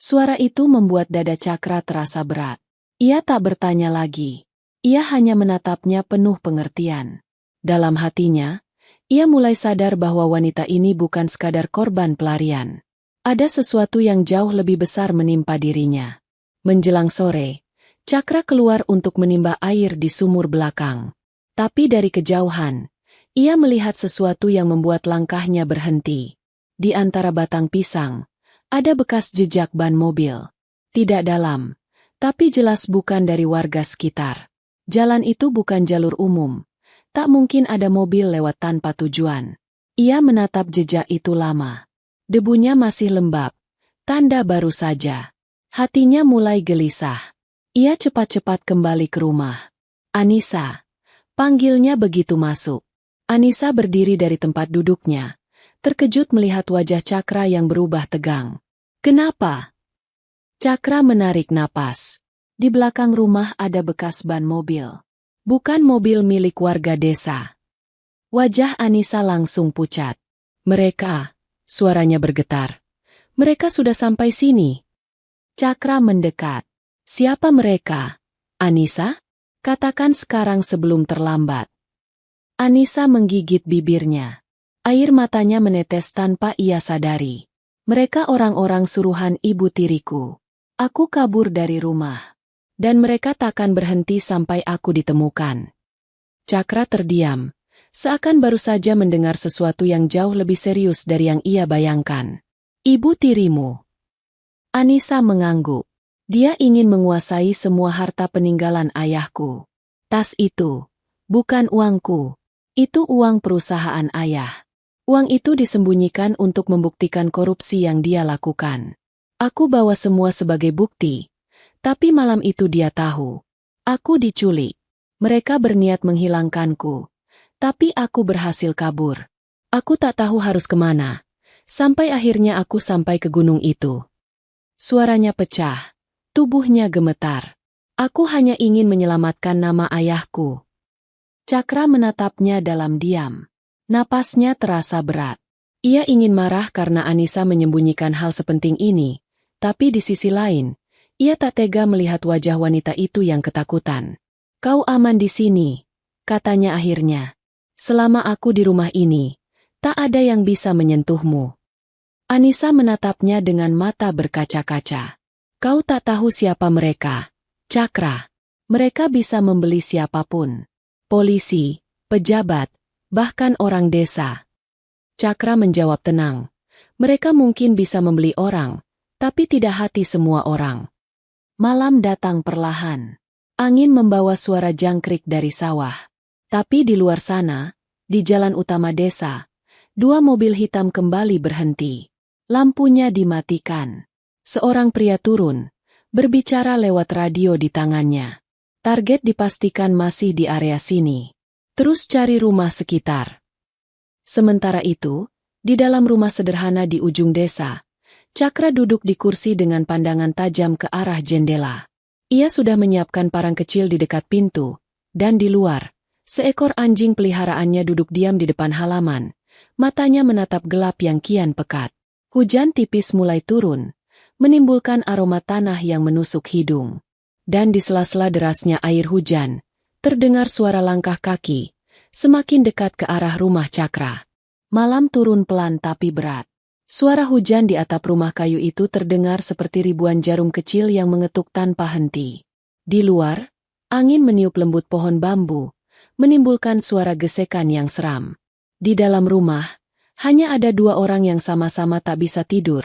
Suara itu membuat dada Cakra terasa berat. Ia tak bertanya lagi. Ia hanya menatapnya penuh pengertian. Dalam hatinya, ia mulai sadar bahwa wanita ini bukan sekadar korban pelarian. Ada sesuatu yang jauh lebih besar menimpa dirinya. Menjelang sore, Cakra keluar untuk menimba air di sumur belakang. Tapi dari kejauhan, ia melihat sesuatu yang membuat langkahnya berhenti. Di antara batang pisang, ada bekas jejak ban mobil. Tidak dalam, tapi jelas bukan dari warga sekitar. Jalan itu bukan jalur umum. Tak mungkin ada mobil lewat tanpa tujuan. Ia menatap jejak itu lama. Debunya masih lembab. Tanda baru saja. Hatinya mulai gelisah. Ia cepat-cepat kembali ke rumah. "Anissa," panggilnya begitu masuk. Anissa berdiri dari tempat duduknya, terkejut melihat wajah Cakra yang berubah tegang. "Kenapa?" Cakra menarik napas. Di belakang rumah ada bekas ban mobil. Bukan mobil milik warga desa. Wajah Anissa langsung pucat. "Mereka," suaranya bergetar. "Mereka sudah sampai sini." Cakra mendekat. "Siapa mereka, Anissa? Katakan sekarang sebelum terlambat." Anissa menggigit bibirnya. Air matanya menetes tanpa ia sadari. "Mereka orang-orang suruhan ibu tiriku. Aku kabur dari rumah. Dan mereka takkan berhenti sampai aku ditemukan." Cakra terdiam, seakan baru saja mendengar sesuatu yang jauh lebih serius dari yang ia bayangkan. "Ibu tirimu?" Anissa mengangguk. "Dia ingin menguasai semua harta peninggalan ayahku. Tas itu, bukan uangku. Itu uang perusahaan ayah. Uang itu disembunyikan untuk membuktikan korupsi yang dia lakukan. Aku bawa semua sebagai bukti. Tapi malam itu dia tahu. Aku diculik. Mereka berniat menghilangkanku. Tapi aku berhasil kabur. Aku tak tahu harus kemana. Sampai akhirnya aku sampai ke gunung itu." Suaranya pecah. Tubuhnya gemetar. "Aku hanya ingin menyelamatkan nama ayahku." Cakra menatapnya dalam diam. Napasnya terasa berat. Ia ingin marah karena Anissa menyembunyikan hal sepenting ini. Tapi di sisi lain, ia tak tega melihat wajah wanita itu yang ketakutan. "Kau aman di sini," katanya akhirnya. "Selama aku di rumah ini, tak ada yang bisa menyentuhmu." Anissa menatapnya dengan mata berkaca-kaca. "Kau tak tahu siapa mereka, Cakra. Mereka bisa membeli siapapun. Polisi, pejabat, bahkan orang desa." Cakra menjawab tenang. "Mereka mungkin bisa membeli orang, tapi tidak hati semua orang." Malam datang perlahan. Angin membawa suara jangkrik dari sawah. Tapi di luar sana, di jalan utama desa, dua mobil hitam kembali berhenti. Lampunya dimatikan. Seorang pria turun, berbicara lewat radio di tangannya. Target dipastikan masih di area sini. Terus cari rumah sekitar. Sementara itu, di dalam rumah sederhana di ujung desa, Cakra duduk di kursi dengan pandangan tajam ke arah jendela. Ia sudah menyiapkan parang kecil di dekat pintu, dan di luar, seekor anjing peliharaannya duduk diam di depan halaman. Matanya menatap gelap yang kian pekat. Hujan tipis mulai turun, menimbulkan aroma tanah yang menusuk hidung. Dan di sela-sela derasnya air hujan, terdengar suara langkah kaki, semakin dekat ke arah rumah Cakra. Malam turun pelan tapi berat. Suara hujan di atap rumah kayu itu terdengar seperti ribuan jarum kecil yang mengetuk tanpa henti. Di luar, angin meniup lembut pohon bambu, menimbulkan suara gesekan yang seram. Di dalam rumah, hanya ada dua orang yang sama-sama tak bisa tidur,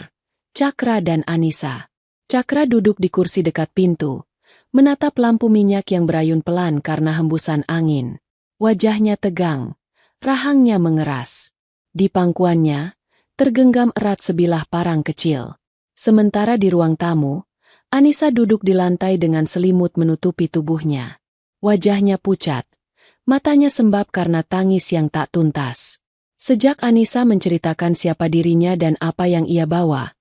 Cakra dan Anissa. Cakra duduk di kursi dekat pintu, menatap lampu minyak yang berayun pelan karena hembusan angin. Wajahnya tegang, rahangnya mengeras. Di pangkuannya, tergenggam erat sebilah parang kecil. Sementara di ruang tamu, Anissa duduk di lantai dengan selimut menutupi tubuhnya. Wajahnya pucat, matanya sembab karena tangis yang tak tuntas. Sejak Anissa menceritakan siapa dirinya dan apa yang ia bawa,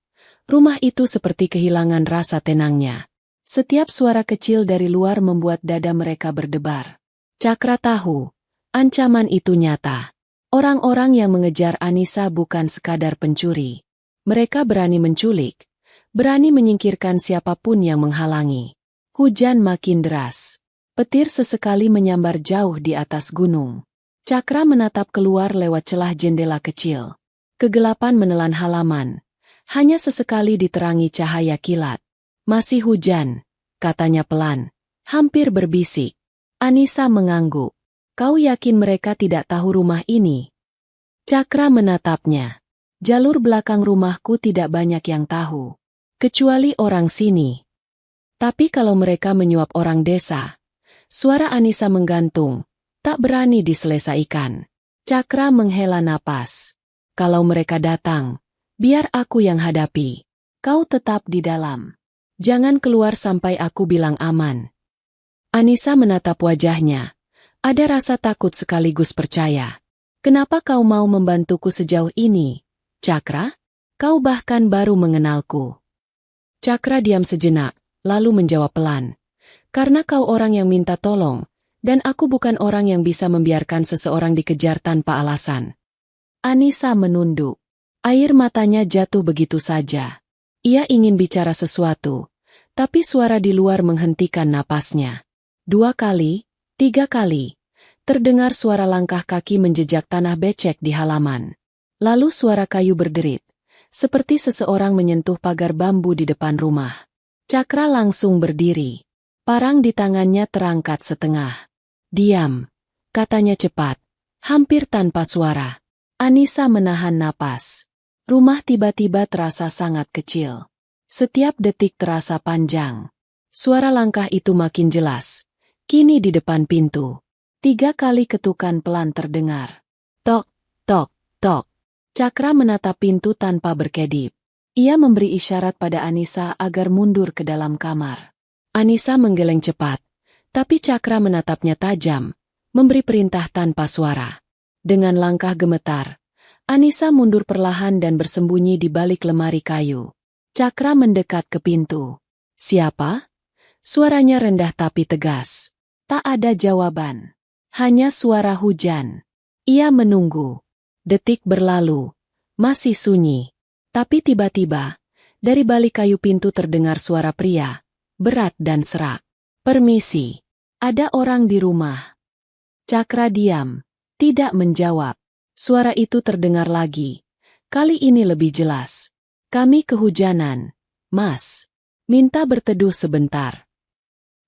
rumah itu seperti kehilangan rasa tenangnya. Setiap suara kecil dari luar membuat dada mereka berdebar. Cakra tahu, ancaman itu nyata. Orang-orang yang mengejar Anissa bukan sekadar pencuri. Mereka berani menculik, berani menyingkirkan siapapun yang menghalangi. Hujan makin deras. Petir sesekali menyambar jauh di atas gunung. Cakra menatap keluar lewat celah jendela kecil. Kegelapan menelan halaman. Hanya sesekali diterangi cahaya kilat. Masih hujan, katanya pelan, hampir berbisik. Anissa mengangguk. Kau yakin mereka tidak tahu rumah ini? Cakra menatapnya. Jalur belakang rumahku tidak banyak yang tahu. Kecuali orang sini. Tapi kalau mereka menyuap orang desa. Suara Anissa menggantung. Tak berani diselesaikan. Cakra menghela napas. Kalau mereka datang, biar aku yang hadapi. Kau tetap di dalam. Jangan keluar sampai aku bilang aman. Anissa menatap wajahnya. Ada rasa takut sekaligus percaya. Kenapa kau mau membantuku sejauh ini, Cakra? Kau bahkan baru mengenalku. Cakra diam sejenak, lalu menjawab pelan. Karena kau orang yang minta tolong, dan aku bukan orang yang bisa membiarkan seseorang dikejar tanpa alasan. Anissa menunduk. Air matanya jatuh begitu saja. Ia ingin bicara sesuatu, tapi suara di luar menghentikan napasnya. 2 kali, 3 kali, terdengar suara langkah kaki menjejak tanah becek di halaman. Lalu suara kayu berderit, seperti seseorang menyentuh pagar bambu di depan rumah. Cakra langsung berdiri. Parang di tangannya terangkat setengah. Diam, katanya cepat, hampir tanpa suara. Anissa menahan napas. Rumah tiba-tiba terasa sangat kecil. Setiap detik terasa panjang. Suara langkah itu makin jelas. Kini di depan pintu. 3 kali ketukan pelan terdengar. Tok, tok, tok. Cakra menatap pintu tanpa berkedip. Ia memberi isyarat pada Anissa agar mundur ke dalam kamar. Anissa menggeleng cepat, tapi Cakra menatapnya tajam, memberi perintah tanpa suara. Dengan langkah gemetar, Anissa mundur perlahan dan bersembunyi di balik lemari kayu. Cakra mendekat ke pintu. Siapa? Suaranya rendah tapi tegas. Tak ada jawaban. Hanya suara hujan. Ia menunggu. Detik berlalu. Masih sunyi. Tapi tiba-tiba, dari balik kayu pintu terdengar suara pria. Berat dan serak. Permisi. Ada orang di rumah. Cakra diam. Tidak menjawab. Suara itu terdengar lagi. Kali ini lebih jelas. Kami kehujanan. Mas. Minta berteduh sebentar.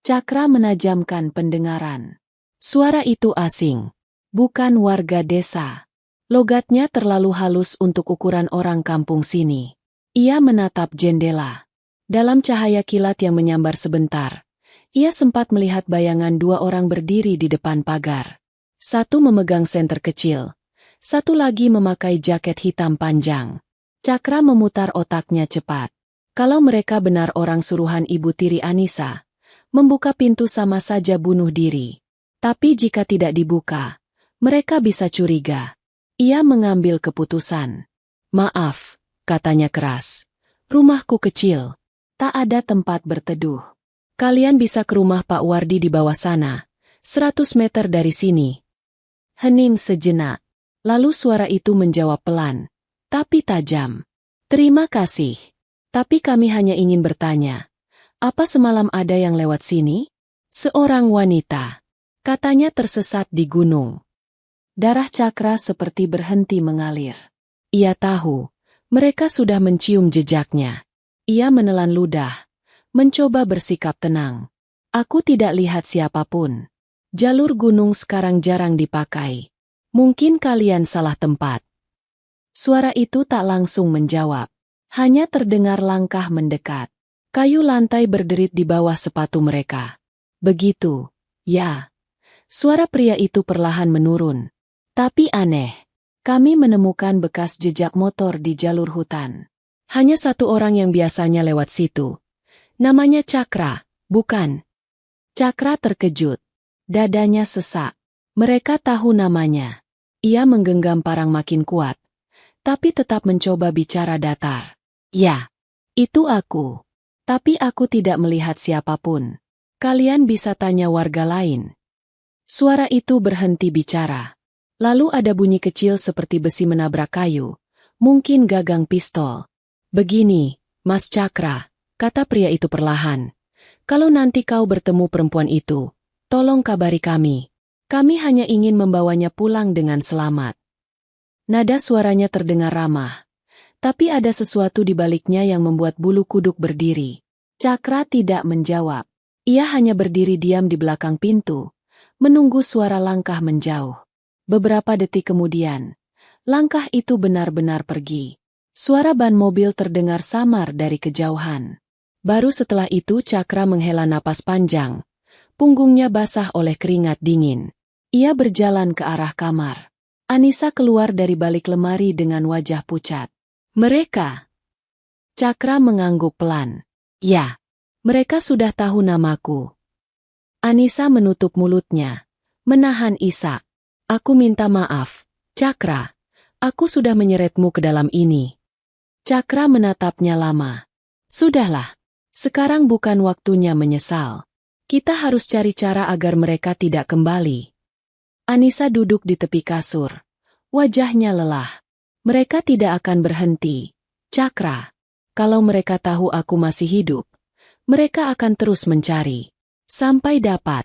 Cakra menajamkan pendengaran. Suara itu asing. Bukan warga desa. Logatnya terlalu halus untuk ukuran orang kampung sini. Ia menatap jendela. Dalam cahaya kilat yang menyambar sebentar, ia sempat melihat bayangan 2 orang berdiri di depan pagar. Satu memegang senter kecil, satu lagi memakai jaket hitam panjang. Cakra memutar otaknya cepat. Kalau mereka benar orang suruhan ibu tiri Anissa, membuka pintu sama saja bunuh diri. Tapi jika tidak dibuka, mereka bisa curiga. Ia mengambil keputusan. Maaf, katanya keras. Rumahku kecil. Tak ada tempat berteduh. Kalian bisa ke rumah Pak Wardi di bawah sana, 100 meter dari sini. Hening sejenak. Lalu suara itu menjawab pelan, tapi tajam. Terima kasih. Tapi kami hanya ingin bertanya. Apa semalam ada yang lewat sini? Seorang wanita. Katanya tersesat di gunung. Darah Cakra seperti berhenti mengalir. Ia tahu, mereka sudah mencium jejaknya. Ia menelan ludah, mencoba bersikap tenang. Aku tidak lihat siapapun. Jalur gunung sekarang jarang dipakai. Mungkin kalian salah tempat. Suara itu tak langsung menjawab. Hanya terdengar langkah mendekat. Kayu lantai berderit di bawah sepatu mereka. Begitu, ya. Suara pria itu perlahan menurun. Tapi aneh. Kami menemukan bekas jejak motor di jalur hutan. Hanya satu orang yang biasanya lewat situ. Namanya Cakra, bukan? Cakra terkejut. Dadanya sesak. Mereka tahu namanya. Ia menggenggam parang makin kuat. Tapi tetap mencoba bicara datar. Ya, itu aku. Tapi aku tidak melihat siapapun. Kalian bisa tanya warga lain. Suara itu berhenti bicara. Lalu ada bunyi kecil seperti besi menabrak kayu. Mungkin gagang pistol. Begini, Mas Cakra, kata pria itu perlahan. Kalau nanti kau bertemu perempuan itu, tolong kabari kami. Kami hanya ingin membawanya pulang dengan selamat. Nada suaranya terdengar ramah. Tapi ada sesuatu di baliknya yang membuat bulu kuduk berdiri. Cakra tidak menjawab. Ia hanya berdiri diam di belakang pintu, menunggu suara langkah menjauh. Beberapa detik kemudian, langkah itu benar-benar pergi. Suara ban mobil terdengar samar dari kejauhan. Baru setelah itu Cakra menghela napas panjang. Punggungnya basah oleh keringat dingin. Ia berjalan ke arah kamar. Anissa keluar dari balik lemari dengan wajah pucat. Mereka. Cakra mengangguk pelan. Ya, mereka sudah tahu namaku. Anissa menutup mulutnya, menahan isak. Aku minta maaf, Cakra. Aku sudah menyeretmu ke dalam ini. Cakra menatapnya lama. Sudahlah, sekarang bukan waktunya menyesal. Kita harus cari cara agar mereka tidak kembali. Anissa duduk di tepi kasur. Wajahnya lelah. Mereka tidak akan berhenti. Cakra, kalau mereka tahu aku masih hidup, mereka akan terus mencari. Sampai dapat.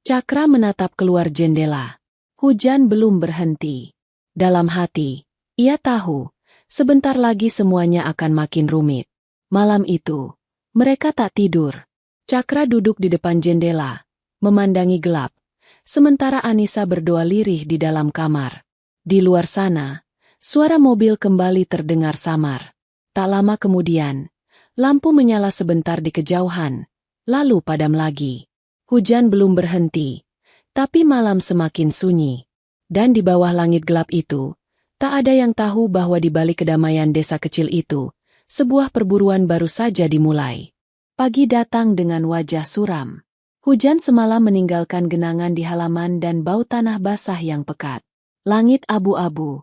Cakra menatap keluar jendela. Hujan belum berhenti. Dalam hati, ia tahu, sebentar lagi semuanya akan makin rumit. Malam itu, mereka tak tidur. Cakra duduk di depan jendela, memandangi gelap, sementara Anissa berdoa lirih di dalam kamar. Di luar sana, suara mobil kembali terdengar samar. Tak lama kemudian, lampu menyala sebentar di kejauhan, lalu padam lagi. Hujan belum berhenti, tapi malam semakin sunyi. Dan di bawah langit gelap itu, tak ada yang tahu bahwa di balik kedamaian desa kecil itu, sebuah perburuan baru saja dimulai. Pagi datang dengan wajah suram. Hujan semalam meninggalkan genangan di halaman dan bau tanah basah yang pekat. Langit abu-abu.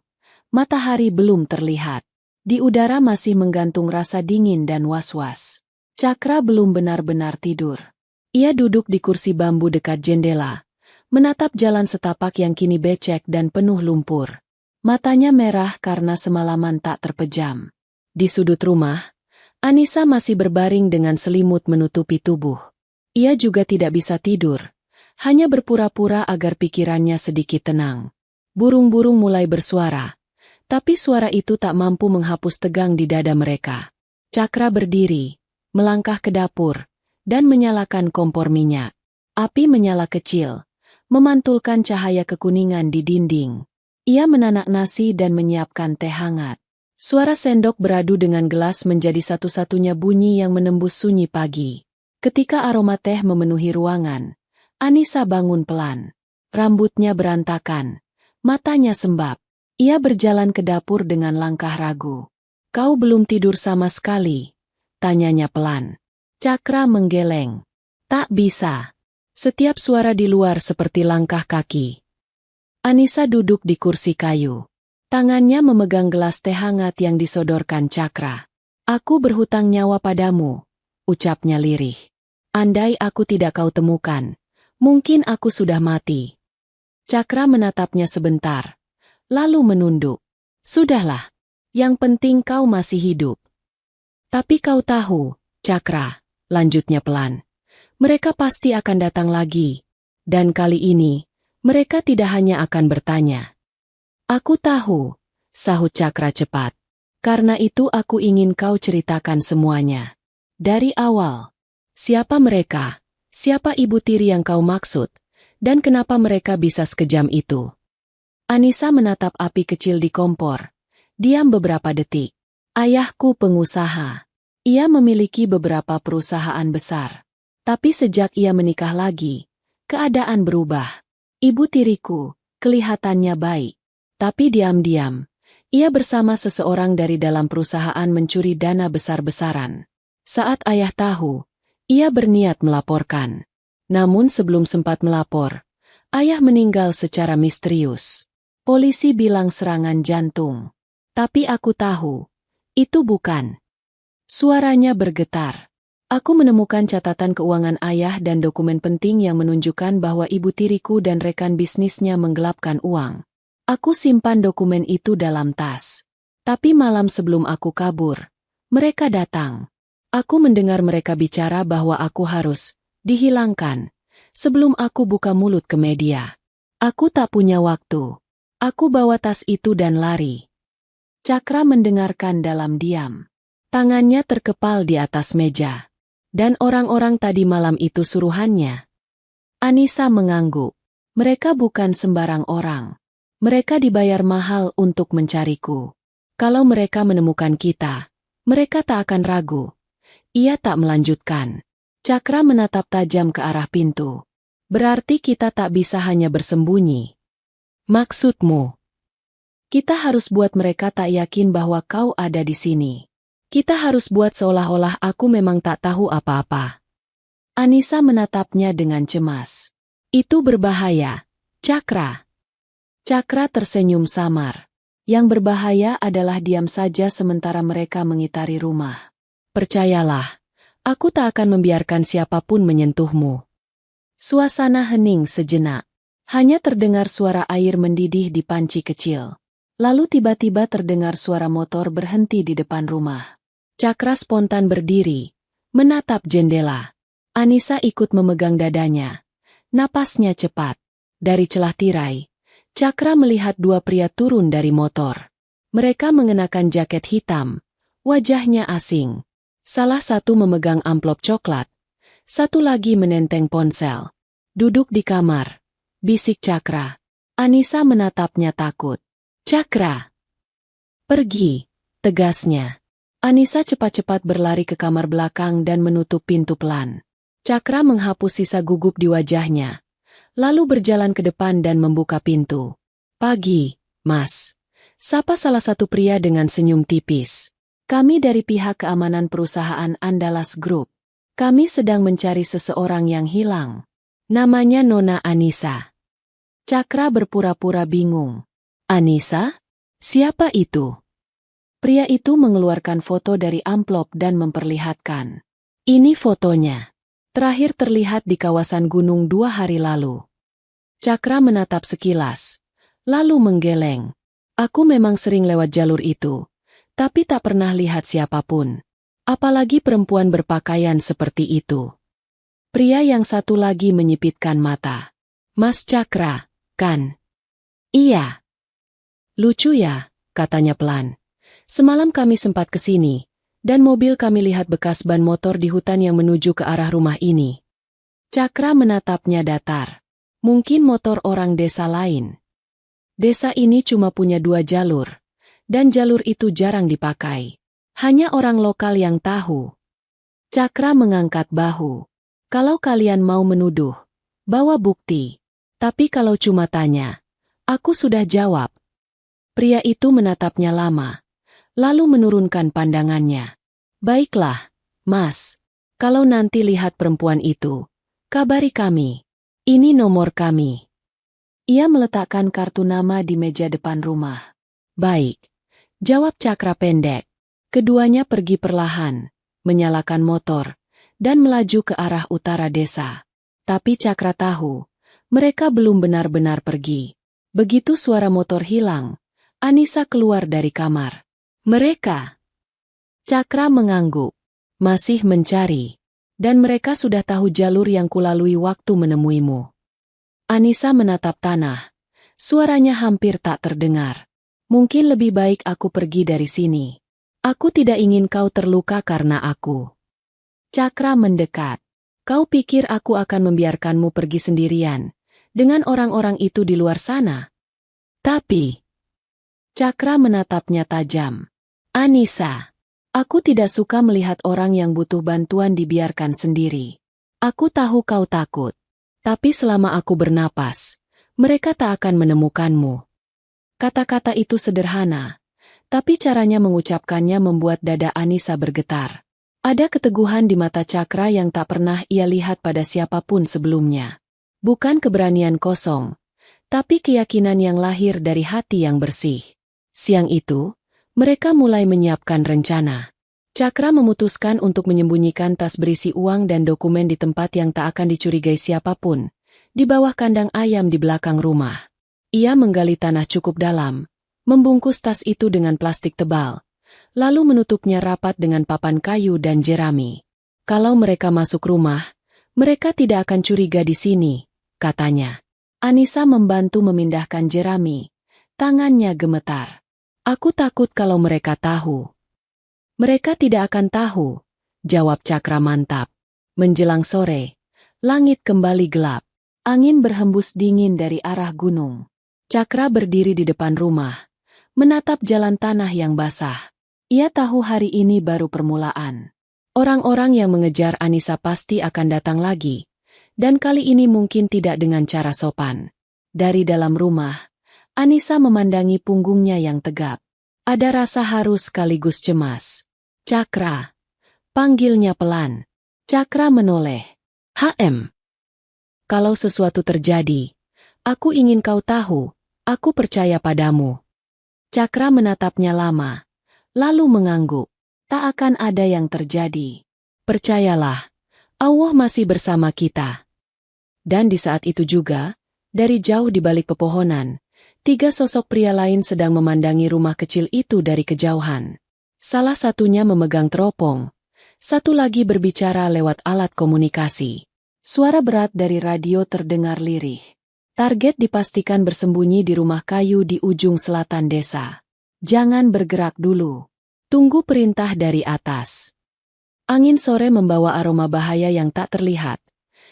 Matahari belum terlihat. Di udara masih menggantung rasa dingin dan was-was. Cakra belum benar-benar tidur. Ia duduk di kursi bambu dekat jendela, menatap jalan setapak yang kini becek dan penuh lumpur. Matanya merah karena semalaman tak terpejam. Di sudut rumah, Anissa masih berbaring dengan selimut menutupi tubuh. Ia juga tidak bisa tidur, hanya berpura-pura agar pikirannya sedikit tenang. Burung-burung mulai bersuara, tapi suara itu tak mampu menghapus tegang di dada mereka. Cakra berdiri, melangkah ke dapur, dan menyalakan kompor minyak. Api menyala kecil, memantulkan cahaya kekuningan di dinding. Ia menanak nasi dan menyiapkan teh hangat. Suara sendok beradu dengan gelas menjadi satu-satunya bunyi yang menembus sunyi pagi. Ketika aroma teh memenuhi ruangan, Anissa bangun pelan. Rambutnya berantakan, matanya sembab. Ia berjalan ke dapur dengan langkah ragu. Kau belum tidur sama sekali? Tanyanya pelan. Cakra menggeleng. Tak bisa. Setiap suara di luar seperti langkah kaki. Anissa duduk di kursi kayu. Tangannya memegang gelas teh hangat yang disodorkan Cakra. Aku berhutang nyawa padamu, ucapnya lirih. Andai aku tidak kau temukan, mungkin aku sudah mati. Cakra menatapnya sebentar, lalu menunduk. Sudahlah, yang penting kau masih hidup. Tapi kau tahu, Cakra, lanjutnya pelan. Mereka pasti akan datang lagi. Dan kali ini, mereka tidak hanya akan bertanya. Aku tahu, sahut Cakra cepat. Karena itu aku ingin kau ceritakan semuanya. Dari awal. Siapa mereka? Siapa ibu tiri yang kau maksud? Dan kenapa mereka bisa sekejam itu? Anissa menatap api kecil di kompor. Diam beberapa detik. Ayahku pengusaha. Ia memiliki beberapa perusahaan besar. Tapi sejak ia menikah lagi, keadaan berubah. Ibu tiriku, kelihatannya baik. Tapi diam-diam, ia bersama seseorang dari dalam perusahaan mencuri dana besar-besaran. Saat ayah tahu, ia berniat melaporkan. Namun sebelum sempat melapor, ayah meninggal secara misterius. Polisi bilang serangan jantung. Tapi aku tahu, itu bukan. Suaranya bergetar. Aku menemukan catatan keuangan ayah dan dokumen penting yang menunjukkan bahwa ibu tiriku dan rekan bisnisnya menggelapkan uang. Aku simpan dokumen itu dalam tas. Tapi malam sebelum aku kabur, mereka datang. Aku mendengar mereka bicara bahwa aku harus dihilangkan sebelum aku buka mulut ke media. Aku tak punya waktu. Aku bawa tas itu dan lari. Cakra mendengarkan dalam diam. Tangannya terkepal di atas meja. Dan orang-orang tadi malam itu suruhannya. Anissa mengangguk. Mereka bukan sembarang orang. Mereka dibayar mahal untuk mencariku. Kalau mereka menemukan kita, mereka tak akan ragu. Ia tak melanjutkan. Cakra menatap tajam ke arah pintu. Berarti kita tak bisa hanya bersembunyi. Maksudmu? Kita harus buat mereka tak yakin bahwa kau ada di sini. Kita harus buat seolah-olah aku memang tak tahu apa-apa. Anissa menatapnya dengan cemas. Itu berbahaya, Cakra. Cakra tersenyum samar. Yang berbahaya adalah diam saja sementara mereka mengitari rumah. Percayalah, aku tak akan membiarkan siapapun menyentuhmu. Suasana hening sejenak. Hanya terdengar suara air mendidih di panci kecil. Lalu tiba-tiba terdengar suara motor berhenti di depan rumah. Cakra spontan berdiri, menatap jendela. Anissa ikut memegang dadanya. Napasnya cepat. Dari celah tirai, Cakra melihat dua pria turun dari motor. Mereka mengenakan jaket hitam. Wajahnya asing. Salah satu memegang amplop coklat. Satu lagi menenteng ponsel. Duduk di kamar. Bisik Cakra. Anissa menatapnya takut. Cakra. Pergi, tegasnya. Anissa cepat-cepat berlari ke kamar belakang dan menutup pintu pelan. Cakra menghapus sisa gugup di wajahnya. Lalu berjalan ke depan dan membuka pintu. Pagi, Mas. Sapa salah satu pria dengan senyum tipis. Kami dari pihak keamanan perusahaan Andalas Group. Kami sedang mencari seseorang yang hilang. Namanya Nona Anissa. Cakra berpura-pura bingung. Anissa? Siapa itu? Pria itu mengeluarkan foto dari amplop dan memperlihatkan. Ini fotonya. Terakhir terlihat di kawasan gunung 2 hari lalu. Cakra menatap sekilas. Lalu menggeleng. Aku memang sering lewat jalur itu. Tapi tak pernah lihat siapapun. Apalagi perempuan berpakaian seperti itu. Pria yang satu lagi menyipitkan mata. Mas Cakra, kan? Iya. Lucu ya, katanya pelan. Semalam kami sempat ke sini, dan mobil kami lihat bekas ban motor di hutan yang menuju ke arah rumah ini. Cakra menatapnya datar. Mungkin motor orang desa lain. Desa ini cuma punya 2 jalur, dan jalur itu jarang dipakai. Hanya orang lokal yang tahu. Cakra mengangkat bahu. Kalau kalian mau menuduh, bawa bukti. Tapi kalau cuma tanya, aku sudah jawab. Pria itu menatapnya lama, lalu menurunkan pandangannya. Baiklah, Mas. Kalau nanti lihat perempuan itu, kabari kami. Ini nomor kami. Ia meletakkan kartu nama di meja depan rumah. Baik, jawab Cakra pendek. Keduanya pergi perlahan, menyalakan motor, dan melaju ke arah utara desa. Tapi Cakra tahu, mereka belum benar-benar pergi. Begitu suara motor hilang, Anissa keluar dari kamar. Mereka. Cakra mengangguk. Masih mencari. Dan mereka sudah tahu jalur yang kulalui waktu menemuimu. Anissa menatap tanah. Suaranya hampir tak terdengar. Mungkin lebih baik aku pergi dari sini. Aku tidak ingin kau terluka karena aku. Cakra mendekat. Kau pikir aku akan membiarkanmu pergi sendirian, dengan orang-orang itu di luar sana? Tapi... Cakra menatapnya tajam. Anissa, aku tidak suka melihat orang yang butuh bantuan dibiarkan sendiri. Aku tahu kau takut. Tapi selama aku bernapas, mereka tak akan menemukanmu. Kata-kata itu sederhana, tapi caranya mengucapkannya membuat dada Anissa bergetar. Ada keteguhan di mata Cakra yang tak pernah ia lihat pada siapapun sebelumnya. Bukan keberanian kosong, tapi keyakinan yang lahir dari hati yang bersih. Siang itu, mereka mulai menyiapkan rencana. Cakra memutuskan untuk menyembunyikan tas berisi uang dan dokumen di tempat yang tak akan dicurigai siapapun, di bawah kandang ayam di belakang rumah. Ia menggali tanah cukup dalam, membungkus tas itu dengan plastik tebal, lalu menutupnya rapat dengan papan kayu dan jerami. Kalau mereka masuk rumah, mereka tidak akan curiga di sini, katanya. Anissa membantu memindahkan jerami. Tangannya gemetar. Aku takut kalau mereka tahu. Mereka tidak akan tahu, jawab Cakra mantap. Menjelang sore, langit kembali gelap. Angin berhembus dingin dari arah gunung. Cakra berdiri di depan rumah, menatap jalan tanah yang basah. Ia tahu hari ini baru permulaan. Orang-orang yang mengejar Anissa pasti akan datang lagi, dan kali ini mungkin tidak dengan cara sopan. Dari dalam rumah, Anissa memandangi punggungnya yang tegap. Ada rasa haru sekaligus cemas. Cakra. Panggilnya pelan. Cakra menoleh. HM. Kalau sesuatu terjadi, aku ingin kau tahu, aku percaya padamu. Cakra menatapnya lama, lalu mengangguk. Tak akan ada yang terjadi. Percayalah, Allah masih bersama kita. Dan di saat itu juga, dari jauh di balik pepohonan, 3 sosok pria lain sedang memandangi rumah kecil itu dari kejauhan. Salah satunya memegang teropong, satu lagi berbicara lewat alat komunikasi. Suara berat dari radio terdengar lirih. Target dipastikan bersembunyi di rumah kayu di ujung selatan desa. Jangan bergerak dulu. Tunggu perintah dari atas. Angin sore membawa aroma bahaya yang tak terlihat.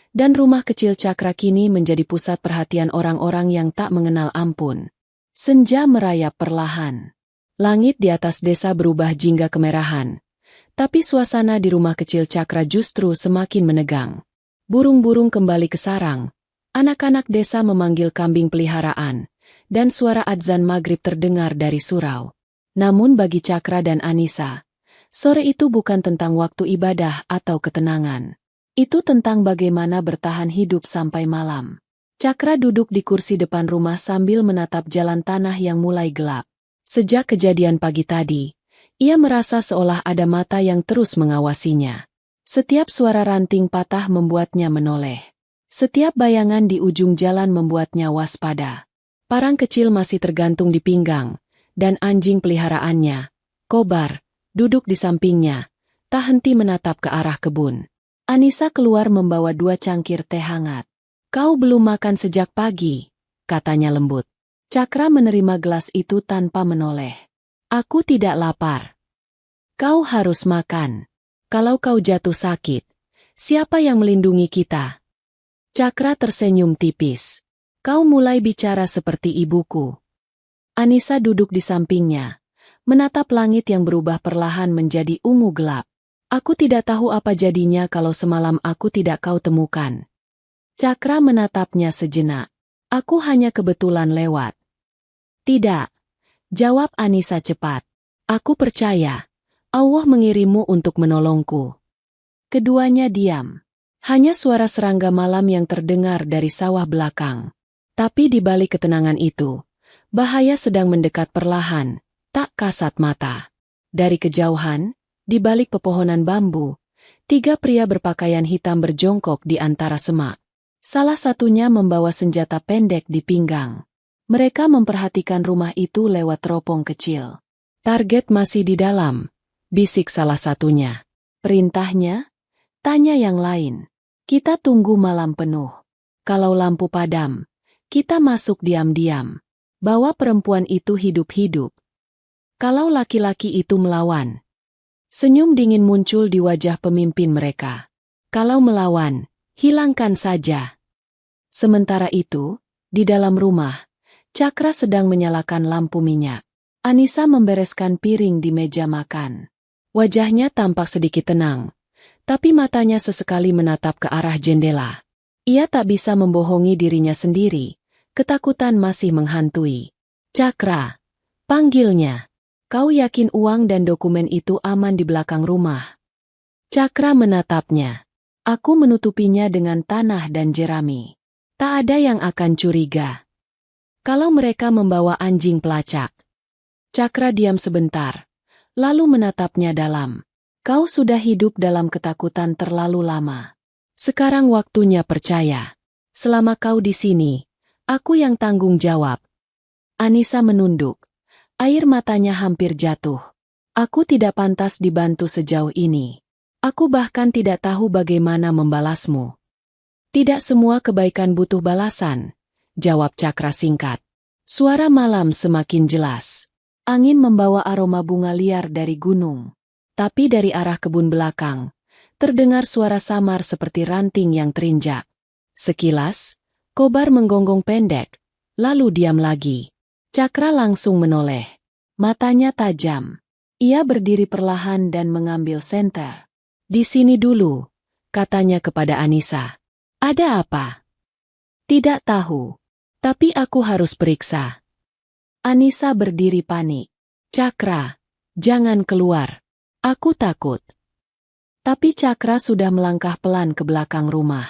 Dan rumah kecil Cakra kini menjadi pusat perhatian orang-orang yang tak mengenal ampun. Senja merayap perlahan. Langit di atas desa berubah jingga kemerahan. Tapi suasana di rumah kecil Cakra justru semakin menegang. Burung-burung kembali ke sarang. Anak-anak desa memanggil kambing peliharaan. Dan suara adzan maghrib terdengar dari surau. Namun bagi Cakra dan Anissa, sore itu bukan tentang waktu ibadah atau ketenangan. Itu tentang bagaimana bertahan hidup sampai malam. Cakra duduk di kursi depan rumah sambil menatap jalan tanah yang mulai gelap. Sejak kejadian pagi tadi, ia merasa seolah ada mata yang terus mengawasinya. Setiap suara ranting patah membuatnya menoleh. Setiap bayangan di ujung jalan membuatnya waspada. Parang kecil masih tergantung di pinggang, dan anjing peliharaannya, Kobar, duduk di sampingnya, tak henti menatap ke arah kebun. Anissa keluar membawa 2 cangkir teh hangat. Kau belum makan sejak pagi, katanya lembut. Cakra menerima gelas itu tanpa menoleh. Aku tidak lapar. Kau harus makan. Kalau kau jatuh sakit, siapa yang melindungi kita? Cakra tersenyum tipis. Kau mulai bicara seperti ibuku. Anissa duduk di sampingnya, menatap langit yang berubah perlahan menjadi ungu gelap. Aku tidak tahu apa jadinya kalau semalam aku tidak kau temukan. Cakra menatapnya sejenak. Aku hanya kebetulan lewat. Tidak, jawab Anissa cepat. Aku percaya. Allah mengirimmu untuk menolongku. Keduanya diam. Hanya suara serangga malam yang terdengar dari sawah belakang. Tapi di balik ketenangan itu, bahaya sedang mendekat perlahan, tak kasat mata. Dari kejauhan, di balik pepohonan bambu, 3 pria berpakaian hitam berjongkok di antara semak. Salah satunya membawa senjata pendek di pinggang. Mereka memperhatikan rumah itu lewat teropong kecil. Target masih di dalam, bisik salah satunya. Perintahnya? Tanya yang lain. Kita tunggu malam penuh. Kalau lampu padam, kita masuk diam-diam. Bawa perempuan itu hidup-hidup. Kalau laki-laki itu melawan. Senyum dingin muncul di wajah pemimpin mereka. Kalau melawan, hilangkan saja. Sementara itu, di dalam rumah, Cakra sedang menyalakan lampu minyak. Anissa membereskan piring di meja makan. Wajahnya tampak sedikit tenang, tapi matanya sesekali menatap ke arah jendela. Ia tak bisa membohongi dirinya sendiri, ketakutan masih menghantui. Cakra, panggilnya. Kau yakin uang dan dokumen itu aman di belakang rumah? Cakra menatapnya. Aku menutupinya dengan tanah dan jerami. Tak ada yang akan curiga. Kalau mereka membawa anjing pelacak. Cakra diam sebentar, lalu menatapnya dalam. Kau sudah hidup dalam ketakutan terlalu lama. Sekarang waktunya percaya. Selama kau di sini, aku yang tanggung jawab. Anissa menunduk. Air matanya hampir jatuh. Aku tidak pantas dibantu sejauh ini. Aku bahkan tidak tahu bagaimana membalasmu. Tidak semua kebaikan butuh balasan, jawab Cakra singkat. Suara malam semakin jelas. Angin membawa aroma bunga liar dari gunung. Tapi dari arah kebun belakang, terdengar suara samar seperti ranting yang terinjak. Sekilas, Kobar menggonggong pendek, lalu diam lagi. Cakra langsung menoleh. Matanya tajam. Ia berdiri perlahan dan mengambil senter. Di sini dulu, katanya kepada Anissa. Ada apa? Tidak tahu. Tapi aku harus periksa. Anissa berdiri panik. Cakra, jangan keluar. Aku takut. Tapi Cakra sudah melangkah pelan ke belakang rumah.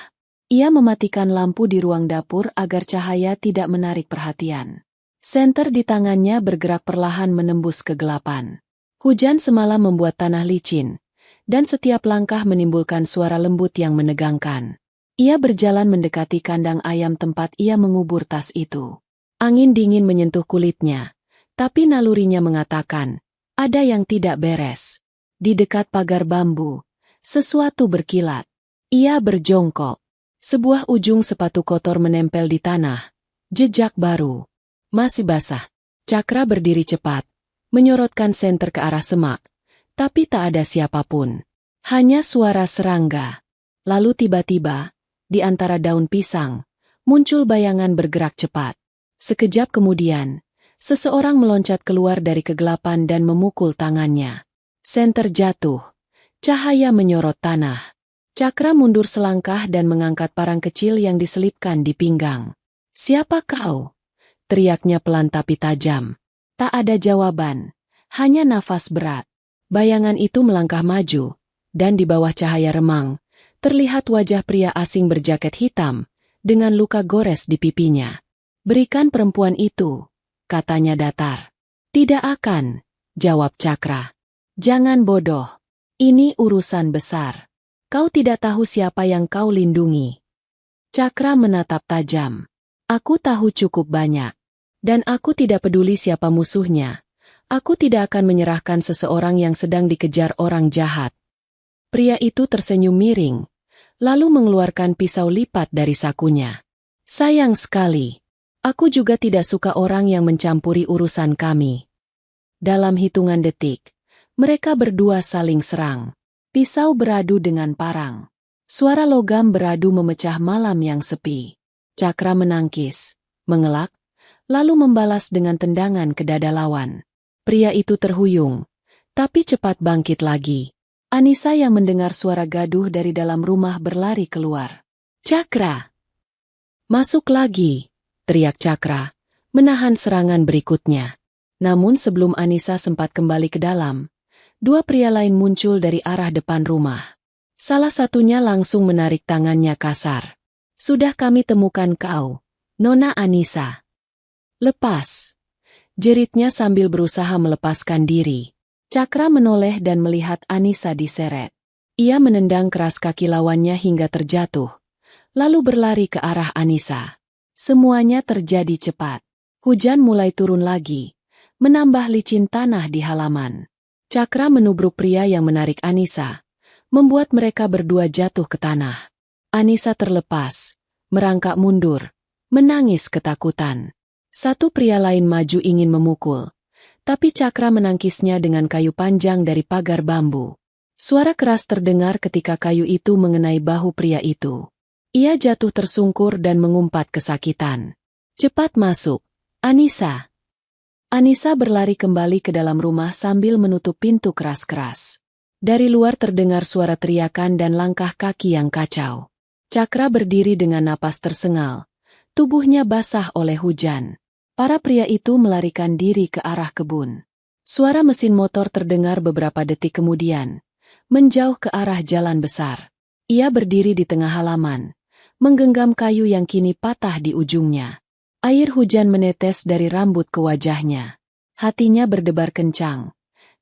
Ia mematikan lampu di ruang dapur agar cahaya tidak menarik perhatian. Senter di tangannya bergerak perlahan menembus kegelapan. Hujan semalam membuat tanah licin, dan setiap langkah menimbulkan suara lembut yang menegangkan. Ia berjalan mendekati kandang ayam tempat ia mengubur tas itu. Angin dingin menyentuh kulitnya, tapi nalurinya mengatakan, ada yang tidak beres. Di dekat pagar bambu, sesuatu berkilat. Ia berjongkok. Sebuah ujung sepatu kotor menempel di tanah. Jejak baru. Masih basah. Cakra berdiri cepat, menyorotkan senter ke arah semak. Tapi tak ada siapapun. Hanya suara serangga. Lalu tiba-tiba, di antara daun pisang, muncul bayangan bergerak cepat. Sekejap kemudian, seseorang meloncat keluar dari kegelapan dan memukul tangannya. Senter jatuh. Cahaya menyorot tanah. Cakra mundur selangkah dan mengangkat parang kecil yang diselipkan di pinggang. Siapa kau? Teriaknya pelan tapi tajam. Tak ada jawaban, hanya nafas berat. Bayangan itu melangkah maju, dan di bawah cahaya remang, terlihat wajah pria asing berjaket hitam, dengan luka gores di pipinya. Berikan perempuan itu, katanya datar. Tidak akan, jawab Cakra. Jangan bodoh, ini urusan besar. Kau tidak tahu siapa yang kau lindungi. Cakra menatap tajam. Aku tahu cukup banyak. Dan aku tidak peduli siapa musuhnya. Aku tidak akan menyerahkan seseorang yang sedang dikejar orang jahat. Pria itu tersenyum miring, lalu mengeluarkan pisau lipat dari sakunya. Sayang sekali. Aku juga tidak suka orang yang mencampuri urusan kami. Dalam hitungan detik, mereka berdua saling serang. Pisau beradu dengan parang. Suara logam beradu memecah malam yang sepi. Cakra menangkis, mengelak, lalu membalas dengan tendangan ke dada lawan. Pria itu terhuyung, tapi cepat bangkit lagi. Anissa yang mendengar suara gaduh dari dalam rumah berlari keluar. Cakra! Masuk lagi, teriak Cakra, menahan serangan berikutnya. Namun sebelum Anissa sempat kembali ke dalam, dua pria lain muncul dari arah depan rumah. Salah satunya langsung menarik tangannya kasar. "Sudah kami temukan kau, Nona Anissa." "Lepas!" jeritnya sambil berusaha melepaskan diri. Cakra menoleh dan melihat Anissa diseret. Ia menendang keras kaki lawannya hingga terjatuh, lalu berlari ke arah Anissa. Semuanya terjadi cepat. Hujan mulai turun lagi, menambah licin tanah di halaman. Cakra menubruk pria yang menarik Anissa, membuat mereka berdua jatuh ke tanah. Anissa terlepas, merangkak mundur, menangis ketakutan. Satu pria lain maju ingin memukul, tapi Cakra menangkisnya dengan kayu panjang dari pagar bambu. Suara keras terdengar ketika kayu itu mengenai bahu pria itu. Ia jatuh tersungkur dan mengumpat kesakitan. "Cepat masuk, Anissa." Anissa berlari kembali ke dalam rumah sambil menutup pintu keras-keras. Dari luar terdengar suara teriakan dan langkah kaki yang kacau. Cakra berdiri dengan napas tersengal. Tubuhnya basah oleh hujan. Para pria itu melarikan diri ke arah kebun. Suara mesin motor terdengar beberapa detik kemudian, menjauh ke arah jalan besar. Ia berdiri di tengah halaman, menggenggam kayu yang kini patah di ujungnya. Air hujan menetes dari rambut ke wajahnya. Hatinya berdebar kencang,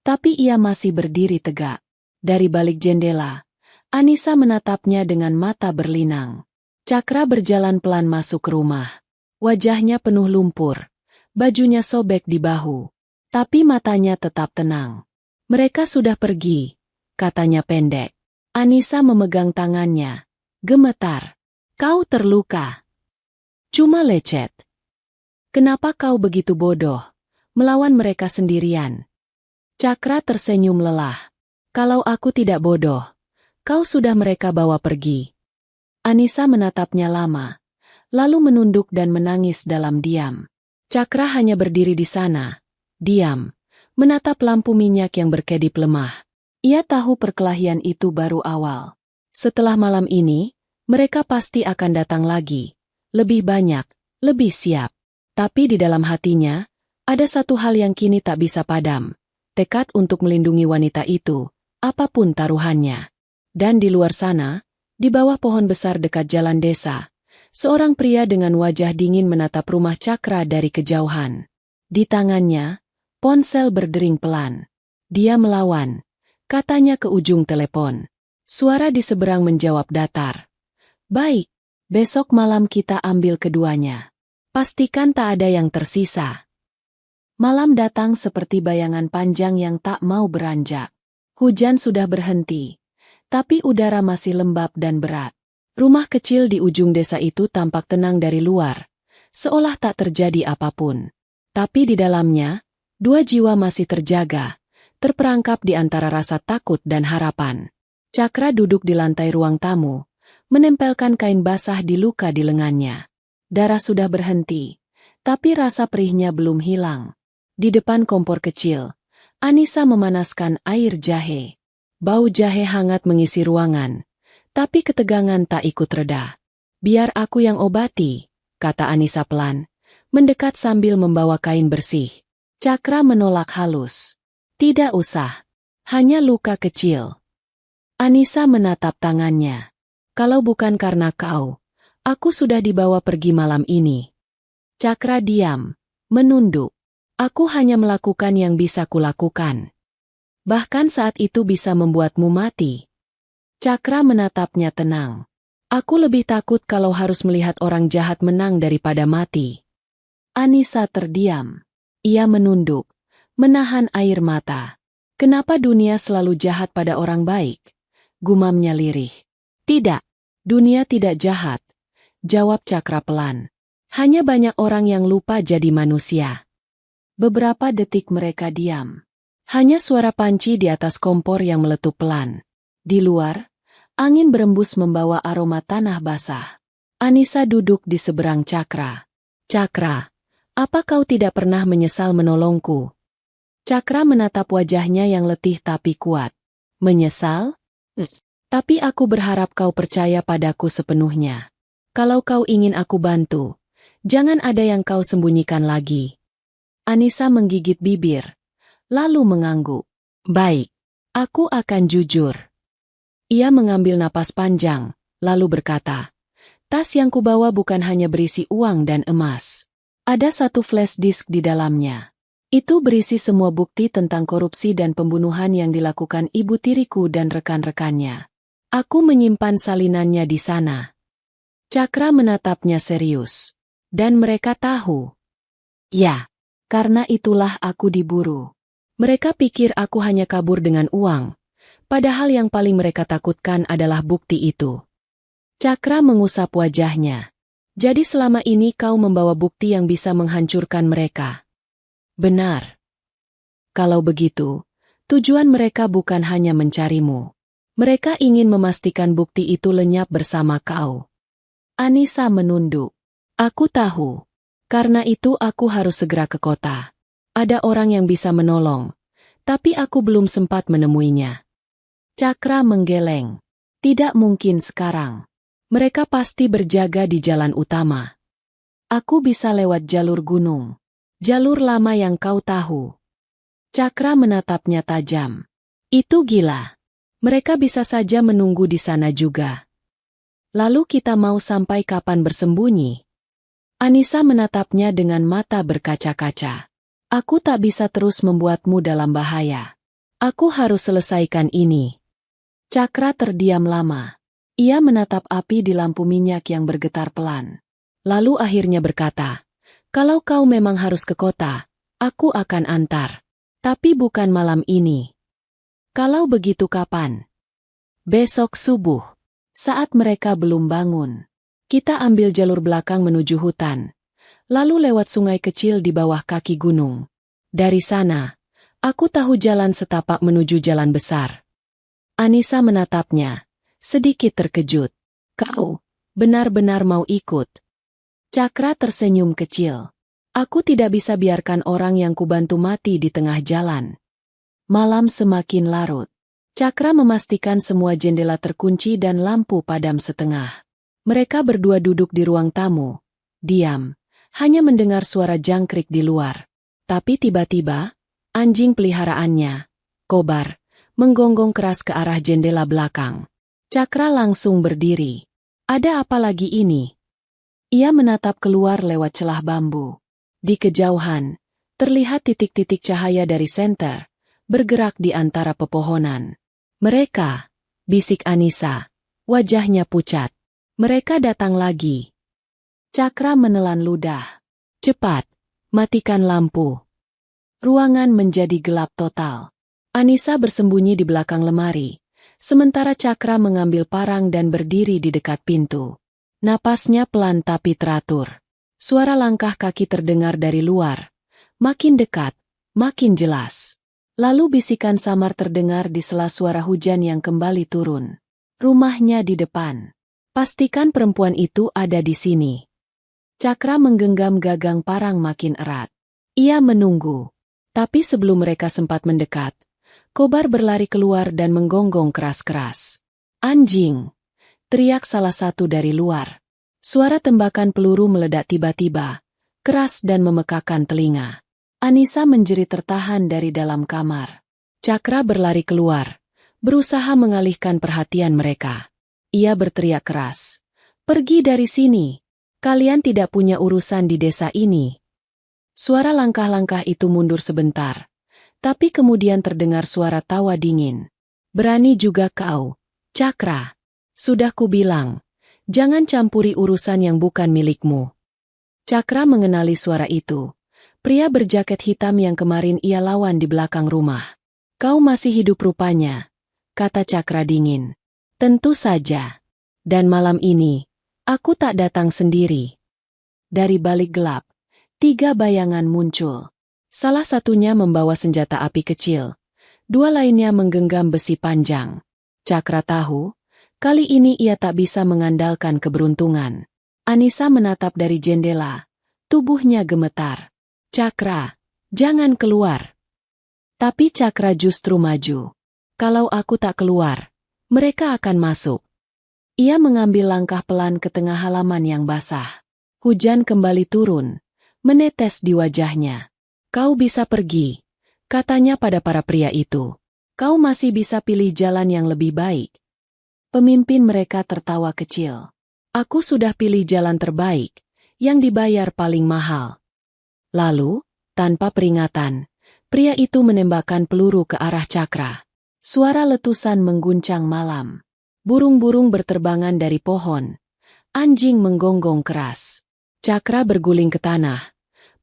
tapi ia masih berdiri tegak. Dari balik jendela, Anissa menatapnya dengan mata berlinang. Cakra berjalan pelan masuk ke rumah. Wajahnya penuh lumpur, bajunya sobek di bahu, tapi matanya tetap tenang. "Mereka sudah pergi," katanya pendek. Anissa memegang tangannya, gemetar. "Kau terluka. Cuma lecet. Kenapa kau begitu bodoh, melawan mereka sendirian?" Cakra tersenyum lelah. "Kalau aku tidak bodoh, kau sudah mereka bawa pergi." Anissa menatapnya lama, lalu menunduk dan menangis dalam diam. Cakra hanya berdiri di sana, diam, menatap lampu minyak yang berkedip lemah. Ia tahu perkelahian itu baru awal. Setelah malam ini, mereka pasti akan datang lagi, lebih banyak, lebih siap. Tapi di dalam hatinya, ada satu hal yang kini tak bisa padam, tekad untuk melindungi wanita itu, apapun taruhannya. Dan di luar sana, di bawah pohon besar dekat jalan desa, seorang pria dengan wajah dingin menatap rumah Cakra dari kejauhan. Di tangannya, ponsel berdering pelan. "Dia melawan," katanya ke ujung telepon. Suara di seberang menjawab datar. "Baik, besok malam kita ambil keduanya. Pastikan tak ada yang tersisa." Malam datang seperti bayangan panjang yang tak mau beranjak. Hujan sudah berhenti, tapi udara masih lembab dan berat. Rumah kecil di ujung desa itu tampak tenang dari luar, seolah tak terjadi apapun. Tapi di dalamnya, dua jiwa masih terjaga, terperangkap di antara rasa takut dan harapan. Cakra duduk di lantai ruang tamu, menempelkan kain basah di luka di lengannya. Darah sudah berhenti, tapi rasa perihnya belum hilang. Di depan kompor kecil, Anissa memanaskan air jahe. Bau jahe hangat mengisi ruangan, tapi ketegangan tak ikut reda. "Biar aku yang obati," kata Anissa pelan, mendekat sambil membawa kain bersih. Cakra menolak halus. "Tidak usah, hanya luka kecil." Anissa menatap tangannya. "Kalau bukan karena kau, aku sudah dibawa pergi malam ini." Cakra diam, menunduk. "Aku hanya melakukan yang bisa kulakukan. Bahkan saat itu bisa membuatmu mati." Cakra menatapnya tenang. "Aku lebih takut kalau harus melihat orang jahat menang daripada mati." Anissa terdiam. Ia menunduk, menahan air mata. "Kenapa dunia selalu jahat pada orang baik?" gumamnya lirih. "Tidak, dunia tidak jahat," jawab Cakra pelan. "Hanya banyak orang yang lupa jadi manusia." Beberapa detik mereka diam. Hanya suara panci di atas kompor yang meletup pelan. Di luar, angin berembus membawa aroma tanah basah. Anissa duduk di seberang Cakra. "Cakra, apa kau tidak pernah menyesal menolongku?" Cakra menatap wajahnya yang letih tapi kuat. "Menyesal? Tapi aku berharap kau percaya padaku sepenuhnya. Kalau kau ingin aku bantu, Jangan ada yang kau sembunyikan lagi. Anissa menggigit bibir, lalu mengangguk. Baik, aku akan jujur. Ia mengambil napas panjang, lalu berkata, tas yang kubawa bukan hanya berisi uang dan emas. Ada satu flash disk di dalamnya. Itu berisi semua bukti tentang korupsi dan pembunuhan yang dilakukan ibu tiriku dan rekan-rekannya. Aku menyimpan salinannya di sana. Cakra menatapnya serius. Dan mereka tahu. Ya, karena itulah aku diburu. Mereka pikir aku hanya kabur dengan uang, padahal yang paling mereka takutkan adalah bukti itu. Cakra mengusap wajahnya. Jadi selama ini kau membawa bukti yang bisa menghancurkan mereka. Benar. Kalau begitu, tujuan mereka bukan hanya mencarimu. Mereka ingin memastikan bukti itu lenyap bersama kau. Anissa menunduk. Aku tahu. Karena itu aku harus segera ke kota. Ada orang yang bisa menolong, tapi aku belum sempat menemuinya. Cakra menggeleng. Tidak mungkin sekarang. Mereka pasti berjaga di jalan utama. Aku bisa lewat jalur gunung. Jalur lama yang kau tahu. Cakra menatapnya tajam. Itu gila. Mereka bisa saja menunggu di sana juga. Lalu kita mau sampai kapan bersembunyi? Anissa menatapnya dengan mata berkaca-kaca. Aku tak bisa terus membuatmu dalam bahaya. Aku harus selesaikan ini. Cakra terdiam lama. Ia menatap api di lampu minyak yang bergetar pelan. Lalu akhirnya berkata, kalau kau memang harus ke kota, aku akan antar. Tapi bukan malam ini. Kalau begitu kapan? Besok subuh. Saat mereka belum bangun. Kita ambil jalur belakang menuju hutan. Lalu lewat sungai kecil di bawah kaki gunung. Dari sana, aku tahu jalan setapak menuju jalan besar. Anissa menatapnya, sedikit terkejut. Kau benar-benar mau ikut? Cakra tersenyum kecil. Aku tidak bisa biarkan orang yang kubantu mati di tengah jalan. Malam semakin larut. Cakra memastikan semua jendela terkunci dan lampu padam setengah. Mereka berdua duduk di ruang tamu. Diam, hanya mendengar suara jangkrik di luar. Tapi tiba-tiba, anjing peliharaannya, Kobar, menggonggong keras ke arah jendela belakang. Cakra langsung berdiri. Ada apa lagi ini? Ia menatap keluar lewat celah bambu. Di kejauhan, terlihat titik-titik cahaya dari senter, bergerak di antara pepohonan. Mereka, bisik Anissa, wajahnya pucat. Mereka datang lagi. Cakra menelan ludah. Cepat, matikan lampu. Ruangan menjadi gelap total. Anissa bersembunyi di belakang lemari, sementara Cakra mengambil parang dan berdiri di dekat pintu. Napasnya pelan tapi teratur. Suara langkah kaki terdengar dari luar. Makin dekat, makin jelas. Lalu bisikan samar terdengar di sela suara hujan yang kembali turun. Rumahnya di depan. Pastikan perempuan itu ada di sini. Cakra menggenggam gagang parang makin erat. Ia menunggu. Tapi sebelum mereka sempat mendekat, Kobar berlari keluar dan menggonggong keras-keras. Anjing! Teriak salah satu dari luar. Suara tembakan peluru meledak tiba-tiba, keras dan memekakan telinga. Anissa menjerit tertahan dari dalam kamar. Cakra berlari keluar, berusaha mengalihkan perhatian mereka. Ia berteriak keras. Pergi dari sini. Kalian tidak punya urusan di desa ini. Suara langkah-langkah itu mundur sebentar. Tapi kemudian terdengar suara tawa dingin. Berani juga kau, Cakra. Sudah kubilang, jangan campuri urusan yang bukan milikmu. Cakra mengenali suara itu. Pria berjaket hitam yang kemarin ia lawan di belakang rumah. Kau masih hidup rupanya, kata Cakra dingin. Tentu saja. Dan malam ini, aku tak datang sendiri. Dari balik gelap, 3 bayangan muncul. Salah satunya membawa senjata api kecil. 2 lainnya menggenggam besi panjang. Cakra tahu, kali ini ia tak bisa mengandalkan keberuntungan. Anissa menatap dari jendela. Tubuhnya gemetar. Cakra, jangan keluar. Tapi Cakra justru maju. Kalau aku tak keluar, mereka akan masuk. Ia mengambil langkah pelan ke tengah halaman yang basah. Hujan kembali turun, menetes di wajahnya. Kau bisa pergi, katanya pada para pria itu. Kau masih bisa pilih jalan yang lebih baik. Pemimpin mereka tertawa kecil. Aku sudah pilih jalan terbaik, yang dibayar paling mahal. Lalu, tanpa peringatan, pria itu menembakkan peluru ke arah Cakra. Suara letusan mengguncang malam. Burung-burung berterbangan dari pohon. Anjing menggonggong keras. Cakra berguling ke tanah.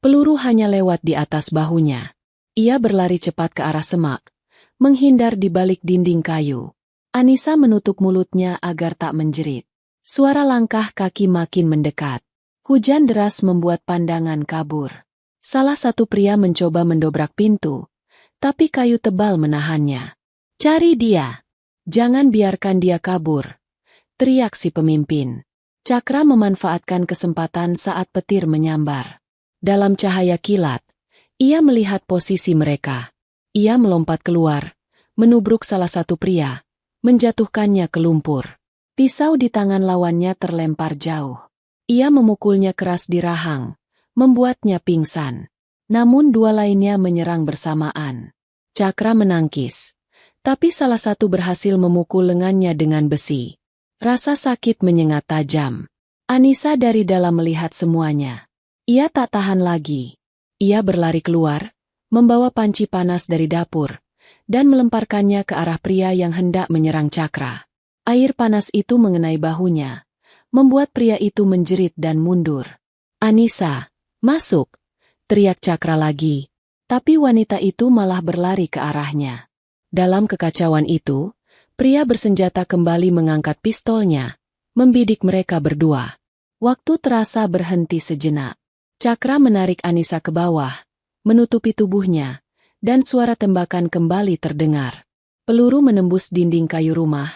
Peluru hanya lewat di atas bahunya. Ia berlari cepat ke arah semak, menghindar di balik dinding kayu. Anissa menutup mulutnya agar tak menjerit. Suara langkah kaki makin mendekat. Hujan deras membuat pandangan kabur. Salah satu pria mencoba mendobrak pintu, tapi kayu tebal menahannya. Cari dia. Jangan biarkan dia kabur, teriak si pemimpin. Cakra memanfaatkan kesempatan saat petir menyambar. Dalam cahaya kilat, ia melihat posisi mereka. Ia melompat keluar, menubruk salah satu pria, menjatuhkannya ke lumpur. Pisau di tangan lawannya terlempar jauh. Ia memukulnya keras di rahang, membuatnya pingsan. Namun dua lainnya menyerang bersamaan. Cakra menangkis. Tapi salah satu berhasil memukul lengannya dengan besi. Rasa sakit menyengat tajam. Anissa dari dalam melihat semuanya. Ia tak tahan lagi. Ia berlari keluar, membawa panci panas dari dapur, dan melemparkannya ke arah pria yang hendak menyerang Cakra. Air panas itu mengenai bahunya, membuat pria itu menjerit dan mundur. Anissa, masuk! Teriak Cakra lagi. Tapi wanita itu malah berlari ke arahnya. Dalam kekacauan itu, pria bersenjata kembali mengangkat pistolnya, membidik mereka berdua. Waktu terasa berhenti sejenak. Cakra menarik Anissa ke bawah, menutupi tubuhnya, dan suara tembakan kembali terdengar. Peluru menembus dinding kayu rumah,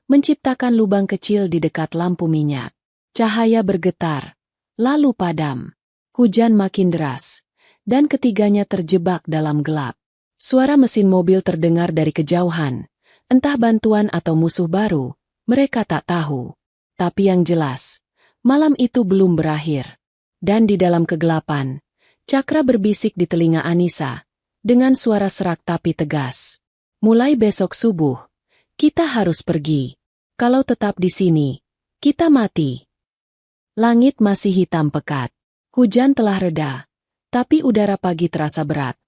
menciptakan lubang kecil di dekat lampu minyak. Cahaya bergetar, lalu padam. Hujan makin deras, dan ketiganya terjebak dalam gelap. Suara mesin mobil terdengar dari kejauhan, entah bantuan atau musuh baru, mereka tak tahu. Tapi yang jelas, malam itu belum berakhir. Dan di dalam kegelapan, Cakra berbisik di telinga Anissa, dengan suara serak tapi tegas. Mulai besok subuh, kita harus pergi. Kalau tetap di sini, kita mati. Langit masih hitam pekat. Hujan telah reda, tapi udara pagi terasa berat.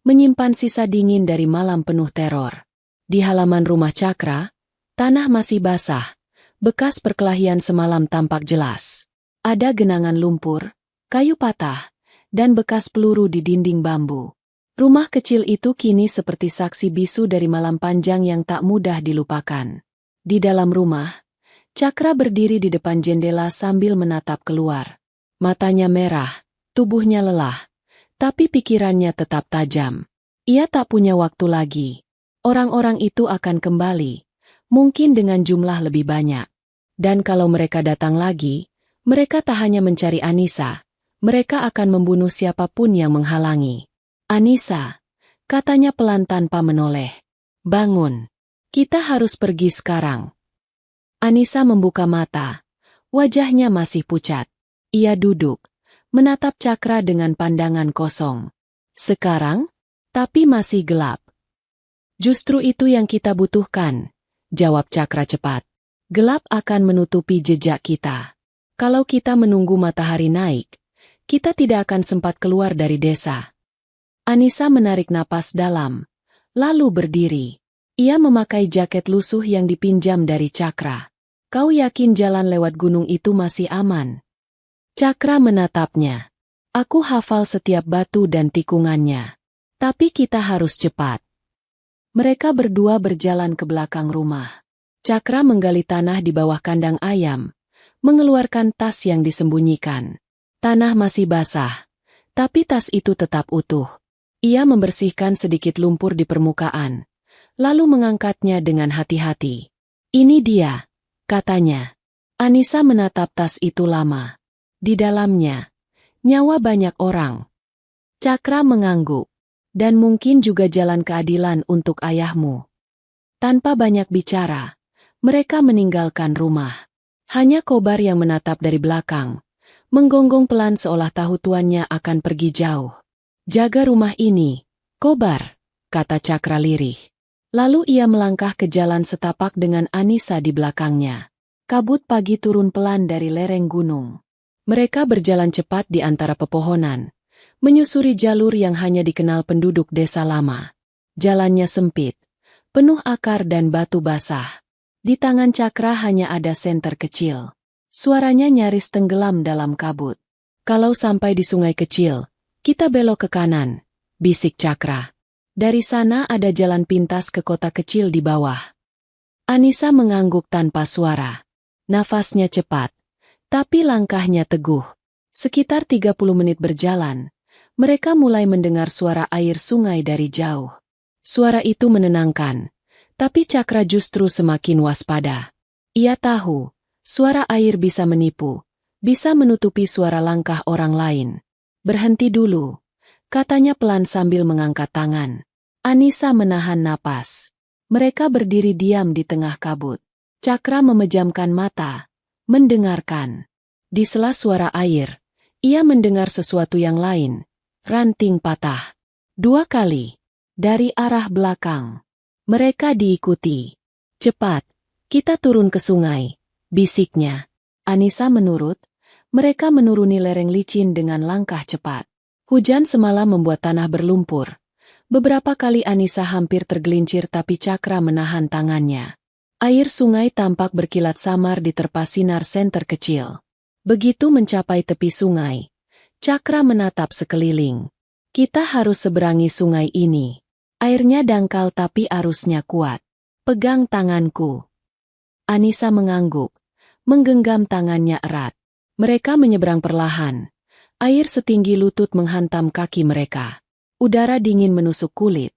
Menyimpan sisa dingin dari malam penuh teror. Di halaman rumah Cakra, tanah masih basah, bekas perkelahian semalam tampak jelas. Ada genangan lumpur, kayu patah, dan bekas peluru di dinding bambu. Rumah kecil itu kini seperti saksi bisu dari malam panjang yang tak mudah dilupakan. Di dalam rumah, Cakra berdiri di depan jendela sambil menatap keluar. Matanya merah, tubuhnya lelah. Tapi pikirannya tetap tajam. Ia tak punya waktu lagi. Orang-orang itu akan kembali, mungkin dengan jumlah lebih banyak. Dan kalau mereka datang lagi, mereka tak hanya mencari Anissa, mereka akan membunuh siapapun yang menghalangi. Anissa, katanya pelan tanpa menoleh. Bangun. Kita harus pergi sekarang. Anissa membuka mata. Wajahnya masih pucat. Ia duduk, menatap Cakra dengan pandangan kosong. Sekarang, tapi masih gelap. Justru itu yang kita butuhkan, jawab Cakra cepat. Gelap akan menutupi jejak kita. Kalau kita menunggu matahari naik, kita tidak akan sempat keluar dari desa. Anissa menarik napas dalam, lalu berdiri. Ia memakai jaket lusuh yang dipinjam dari Cakra. Kau yakin jalan lewat gunung itu masih aman? Cakra menatapnya. Aku hafal setiap batu dan tikungannya. Tapi kita harus cepat. Mereka berdua berjalan ke belakang rumah. Cakra menggali tanah di bawah kandang ayam, mengeluarkan tas yang disembunyikan. Tanah masih basah, tapi tas itu tetap utuh. Ia membersihkan sedikit lumpur di permukaan, lalu mengangkatnya dengan hati-hati. Ini dia, katanya. Anissa menatap tas itu lama. Di dalamnya, nyawa banyak orang. Cakra mengangguk. Dan mungkin juga jalan keadilan untuk ayahmu. Tanpa banyak bicara, mereka meninggalkan rumah. Hanya Kobar yang menatap dari belakang, menggonggong pelan seolah tahu tuannya akan pergi jauh. "Jaga rumah ini, Kobar," kata Cakra lirih. Lalu ia melangkah ke jalan setapak dengan Anissa di belakangnya. Kabut pagi turun pelan dari lereng gunung. Mereka berjalan cepat di antara pepohonan, menyusuri jalur yang hanya dikenal penduduk desa lama. Jalannya sempit, penuh akar dan batu basah. Di tangan Cakra hanya ada senter kecil. Suaranya nyaris tenggelam dalam kabut. "Kalau sampai di sungai kecil, kita belok ke kanan," bisik Cakra. "Dari sana ada jalan pintas ke kota kecil di bawah." Anissa mengangguk tanpa suara. Nafasnya cepat, tapi langkahnya teguh. Sekitar 30 menit berjalan, mereka mulai mendengar suara air sungai dari jauh. Suara itu menenangkan, tapi Cakra justru semakin waspada. Ia tahu, suara air bisa menipu, bisa menutupi suara langkah orang lain. "Berhenti dulu," katanya pelan sambil mengangkat tangan. Anissa menahan napas. Mereka berdiri diam di tengah kabut. Cakra memejamkan mata, mendengarkan. Di sela suara air, ia mendengar sesuatu yang lain. Ranting patah. 2 kali. Dari arah belakang. Mereka diikuti. "Cepat, kita turun ke sungai," bisiknya. Anissa menurut. Mereka menuruni lereng licin dengan langkah cepat. Hujan semalam membuat tanah berlumpur. Beberapa kali Anissa hampir tergelincir tapi Cakra menahan tangannya. Air sungai tampak berkilat samar di terpa sinar senter kecil. Begitu mencapai tepi sungai, Cakra menatap sekeliling. "Kita harus seberangi sungai ini. Airnya dangkal tapi arusnya kuat. Pegang tanganku." Anissa mengangguk, menggenggam tangannya erat. Mereka menyeberang perlahan. Air setinggi lutut menghantam kaki mereka. Udara dingin menusuk kulit.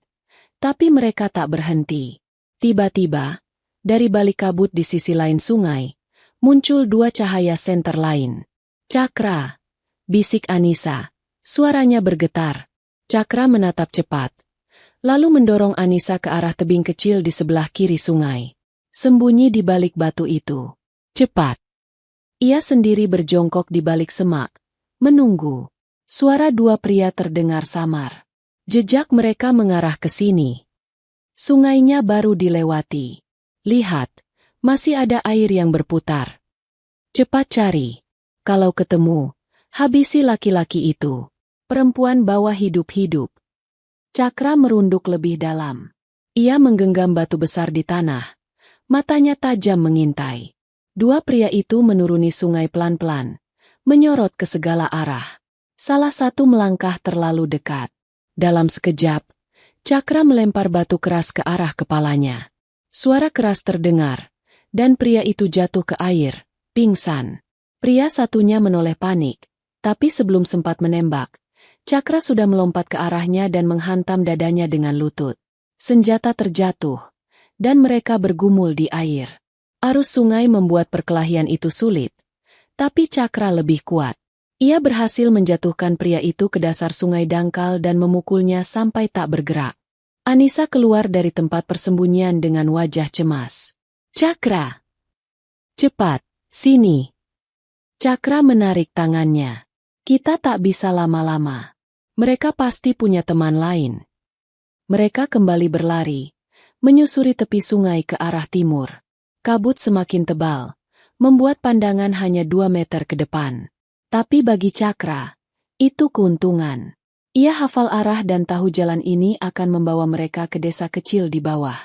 Tapi mereka tak berhenti. Tiba-tiba, dari balik kabut di sisi lain sungai, muncul 2 cahaya senter lain. "Cakra," bisik Anissa. Suaranya bergetar. Cakra menatap cepat, lalu mendorong Anissa ke arah tebing kecil di sebelah kiri sungai. Sembunyi di balik batu itu. "Cepat." Ia sendiri berjongkok di balik semak, menunggu. Suara 2 pria terdengar samar. Jejak mereka mengarah ke sini. Sungainya baru dilewati. "Lihat, masih ada air yang berputar. Cepat cari. Kalau ketemu, habisi laki-laki itu." Perempuan bawa hidup-hidup. Cakra merunduk lebih dalam. Ia menggenggam batu besar di tanah. Matanya tajam mengintai. 2 pria itu menuruni sungai pelan-pelan, menyorot ke segala arah. Salah satu melangkah terlalu dekat. Dalam sekejap, Cakra melempar batu keras ke arah kepalanya. Suara keras terdengar, dan pria itu jatuh ke air, pingsan. Pria satunya menoleh panik, tapi sebelum sempat menembak, Cakra sudah melompat ke arahnya dan menghantam dadanya dengan lutut. Senjata terjatuh, dan mereka bergumul di air. Arus sungai membuat perkelahian itu sulit, tapi Cakra lebih kuat. Ia berhasil menjatuhkan pria itu ke dasar sungai dangkal dan memukulnya sampai tak bergerak. Anissa keluar dari tempat persembunyian dengan wajah cemas. "Cakra! Cepat, sini!" Cakra menarik tangannya. "Kita tak bisa lama-lama. Mereka pasti punya teman lain." Mereka kembali berlari, menyusuri tepi sungai ke arah timur. Kabut semakin tebal, membuat pandangan hanya 2 meter ke depan. Tapi bagi Cakra, itu keuntungan. Ia hafal arah dan tahu jalan ini akan membawa mereka ke desa kecil di bawah.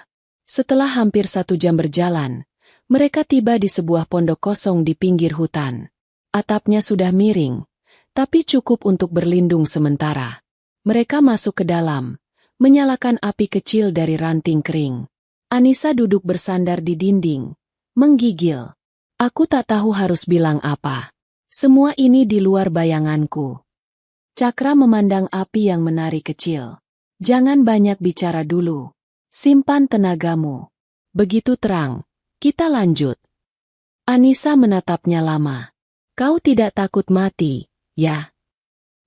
Setelah hampir 1 jam berjalan, mereka tiba di sebuah pondok kosong di pinggir hutan. Atapnya sudah miring, tapi cukup untuk berlindung sementara. Mereka masuk ke dalam, menyalakan api kecil dari ranting kering. Anissa duduk bersandar di dinding, menggigil. "Aku tak tahu harus bilang apa. Semua ini di luar bayanganku." Cakra memandang api yang menari kecil. "Jangan banyak bicara dulu. Simpan tenagamu. Begitu terang, kita lanjut." Anissa menatapnya lama. "Kau tidak takut mati, ya?"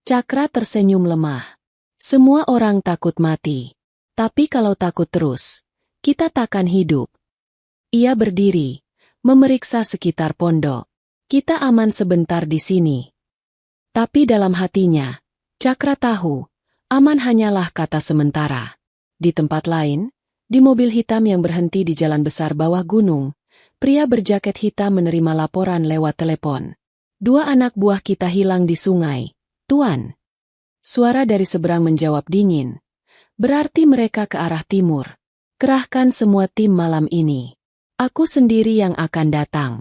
Cakra tersenyum lemah. "Semua orang takut mati. Tapi kalau takut terus, kita takkan hidup." Ia berdiri, memeriksa sekitar pondok. "Kita aman sebentar di sini. Tapi dalam hatinya, Cakra tahu, aman hanyalah kata sementara. Di tempat lain, di mobil hitam yang berhenti di jalan besar bawah gunung, pria berjaket hitam menerima laporan lewat telepon. 2 anak buah kita hilang di sungai, Tuan. Suara dari seberang menjawab dingin. Berarti mereka ke arah timur. Kerahkan semua tim malam ini. Aku sendiri yang akan datang.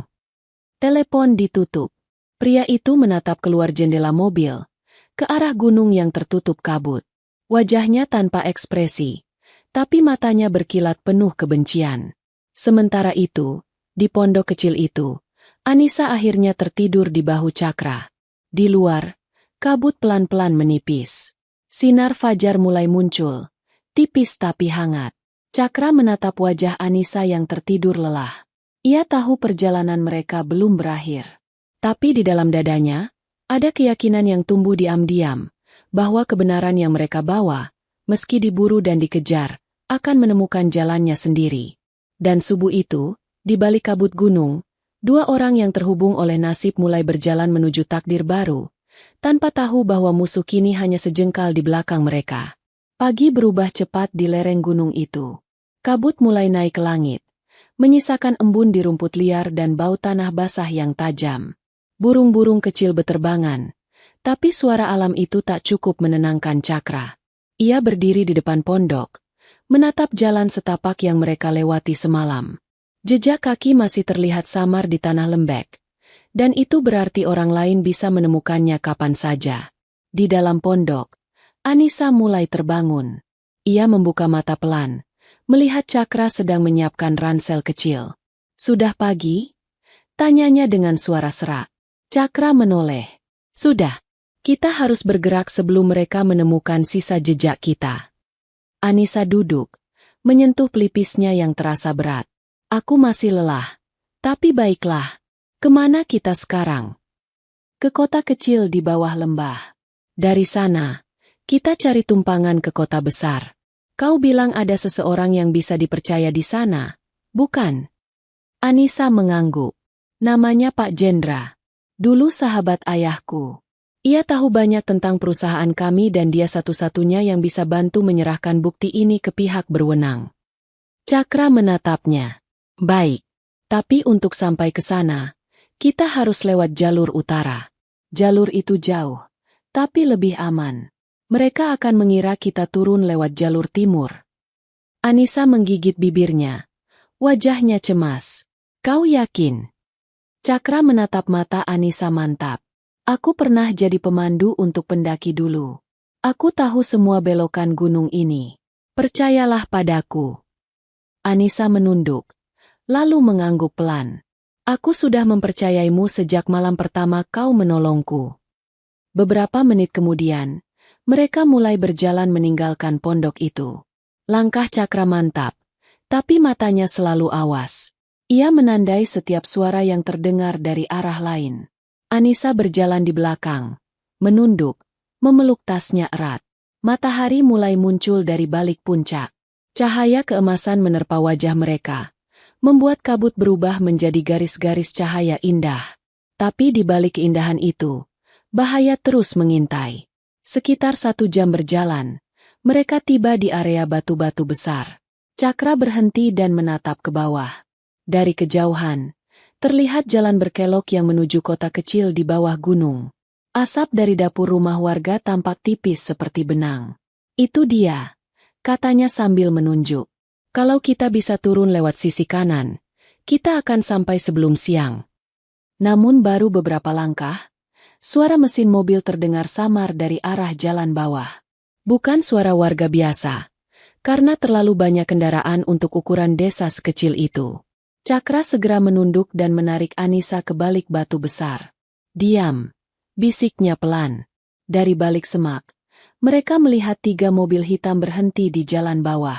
Telepon ditutup. Pria itu menatap keluar jendela mobil, ke arah gunung yang tertutup kabut. Wajahnya tanpa ekspresi, tapi matanya berkilat penuh kebencian. Sementara itu, di pondok kecil itu, Anissa akhirnya tertidur di bahu Cakra. Di luar, kabut pelan-pelan menipis. Sinar fajar mulai muncul, tipis tapi hangat. Cakra menatap wajah Anissa yang tertidur lelah. Ia tahu perjalanan mereka belum berakhir. Tapi di dalam dadanya, ada keyakinan yang tumbuh diam-diam, bahwa kebenaran yang mereka bawa, meski diburu dan dikejar, akan menemukan jalannya sendiri. Dan subuh itu, di balik kabut gunung, 2 orang yang terhubung oleh nasib mulai berjalan menuju takdir baru, tanpa tahu bahwa musuh kini hanya sejengkal di belakang mereka. Pagi berubah cepat di lereng gunung itu. Kabut mulai naik ke langit, menyisakan embun di rumput liar dan bau tanah basah yang tajam. Burung-burung kecil beterbangan, tapi suara alam itu tak cukup menenangkan Cakra. Ia berdiri di depan pondok, menatap jalan setapak yang mereka lewati semalam. Jejak kaki masih terlihat samar di tanah lembek, dan itu berarti orang lain bisa menemukannya kapan saja. Di dalam pondok, Anissa mulai terbangun. Ia membuka mata pelan, melihat Cakra sedang menyiapkan ransel kecil. "Sudah pagi?" tanyanya dengan suara serak. Cakra menoleh. "Sudah. Kita harus bergerak sebelum mereka menemukan sisa jejak kita." Anissa duduk, menyentuh pelipisnya yang terasa berat. "Aku masih lelah. Tapi baiklah. Kemana kita sekarang?" "Ke kota kecil di bawah lembah. Dari sana, kita cari tumpangan ke kota besar. Kau bilang ada seseorang yang bisa dipercaya di sana, bukan?" Anissa mengangguk. "Namanya Pak Jendra. Dulu sahabat ayahku. Ia tahu banyak tentang perusahaan kami dan dia satu-satunya yang bisa bantu menyerahkan bukti ini ke pihak berwenang." Cakra menatapnya. "Baik. Tapi untuk sampai ke sana, kita harus lewat jalur utara. Jalur itu jauh, tapi lebih aman. Mereka akan mengira kita turun lewat jalur timur." Anissa menggigit bibirnya. Wajahnya cemas. "Kau yakin?" Cakra menatap mata Anissa mantap. "Aku pernah jadi pemandu untuk pendaki dulu. Aku tahu semua belokan gunung ini. Percayalah padaku." Anissa menunduk, lalu mengangguk pelan. "Aku sudah mempercayaimu sejak malam pertama kau menolongku." Beberapa menit kemudian, mereka mulai berjalan meninggalkan pondok itu. Langkah Cakra mantap, tapi matanya selalu awas. Ia menandai setiap suara yang terdengar dari arah lain. Anissa berjalan di belakang, menunduk, memeluk tasnya erat. Matahari mulai muncul dari balik puncak. Cahaya keemasan menerpa wajah mereka, membuat kabut berubah menjadi garis-garis cahaya indah. Tapi di balik keindahan itu, bahaya terus mengintai. Sekitar 1 jam berjalan, mereka tiba di area batu-batu besar. Cakra berhenti dan menatap ke bawah. Dari kejauhan, terlihat jalan berkelok yang menuju kota kecil di bawah gunung. Asap dari dapur rumah warga tampak tipis seperti benang. "Itu dia," katanya sambil menunjuk. "Kalau kita bisa turun lewat sisi kanan, kita akan sampai sebelum siang." Namun baru beberapa langkah, suara mesin mobil terdengar samar dari arah jalan bawah. Bukan suara warga biasa, karena terlalu banyak kendaraan untuk ukuran desa sekecil itu. Cakra segera menunduk dan menarik Anissa ke balik batu besar. "Diam," bisiknya pelan. Dari balik semak, mereka melihat 3 mobil hitam berhenti di jalan bawah.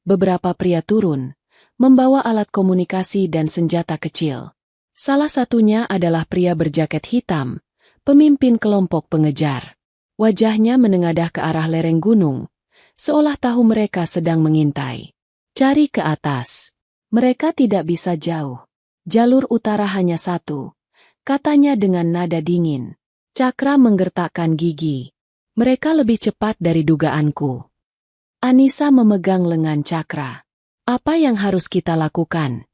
Beberapa pria turun, membawa alat komunikasi dan senjata kecil. Salah satunya adalah pria berjaket hitam, pemimpin kelompok pengejar. Wajahnya menengadah ke arah lereng gunung, seolah tahu mereka sedang mengintai. "Cari ke atas. Mereka tidak bisa jauh. Jalur utara hanya satu," katanya dengan nada dingin. Cakra menggertakkan gigi. Mereka lebih cepat dari dugaanku. Anissa memegang lengan Cakra. Apa yang harus kita lakukan?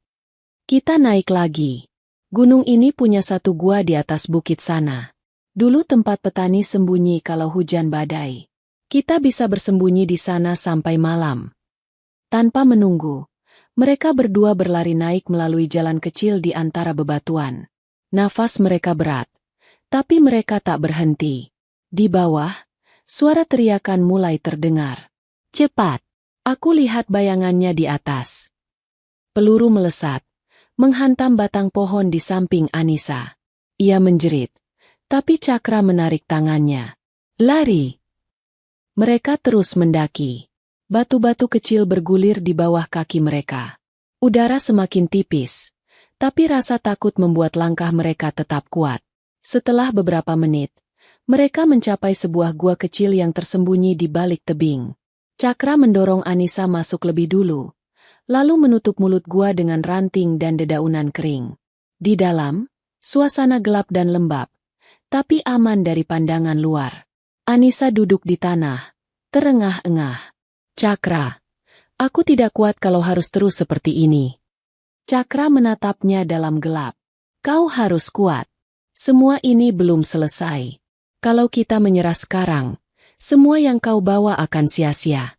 Kita naik lagi. Gunung ini punya satu gua di atas bukit sana. Dulu tempat petani sembunyi kalau hujan badai. Kita bisa bersembunyi di sana sampai malam. Tanpa menunggu, mereka berdua berlari naik melalui jalan kecil di antara bebatuan. Nafas mereka berat. Tapi mereka tak berhenti. Di bawah, suara teriakan mulai terdengar. Cepat! Aku lihat bayangannya di atas. Peluru melesat, menghantam batang pohon di samping Anissa. Ia menjerit, tapi Cakra menarik tangannya. Lari! Mereka terus mendaki. Batu-batu kecil bergulir di bawah kaki mereka. Udara semakin tipis, tapi rasa takut membuat langkah mereka tetap kuat. Setelah beberapa menit, mereka mencapai sebuah gua kecil yang tersembunyi di balik tebing. Cakra mendorong Anissa masuk lebih dulu, lalu menutup mulut gua dengan ranting dan dedaunan kering. Di dalam, suasana gelap dan lembab, tapi aman dari pandangan luar. Anissa duduk di tanah, terengah-engah. Cakra, aku tidak kuat kalau harus terus seperti ini. Cakra menatapnya dalam gelap. Kau harus kuat. Semua ini belum selesai. Kalau kita menyerah sekarang, semua yang kau bawa akan sia-sia.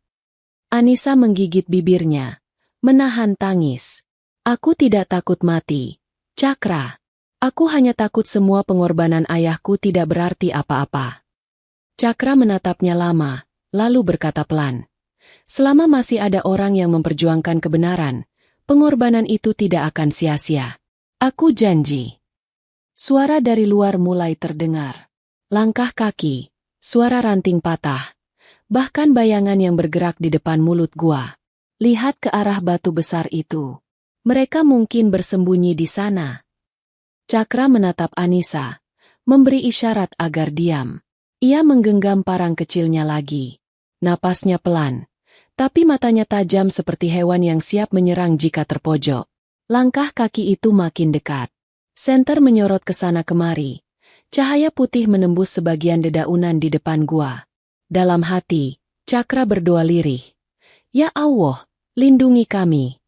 Anissa menggigit bibirnya, menahan tangis. Aku tidak takut mati, Cakra. Aku hanya takut semua pengorbanan ayahku tidak berarti apa-apa. Cakra menatapnya lama, lalu berkata pelan. Selama masih ada orang yang memperjuangkan kebenaran, pengorbanan itu tidak akan sia-sia. Aku janji. Suara dari luar mulai terdengar. Langkah kaki, suara ranting patah, bahkan bayangan yang bergerak di depan mulut gua. Lihat ke arah batu besar itu. Mereka mungkin bersembunyi di sana. Cakra menatap Anissa, memberi isyarat agar diam. Ia menggenggam parang kecilnya lagi. Napasnya pelan, tapi matanya tajam seperti hewan yang siap menyerang jika terpojok. Langkah kaki itu makin dekat. Senter menyorot ke sana kemari. Cahaya putih menembus sebagian dedaunan di depan gua. Dalam hati, Cakra berdoa lirih. Ya Allah, lindungi kami.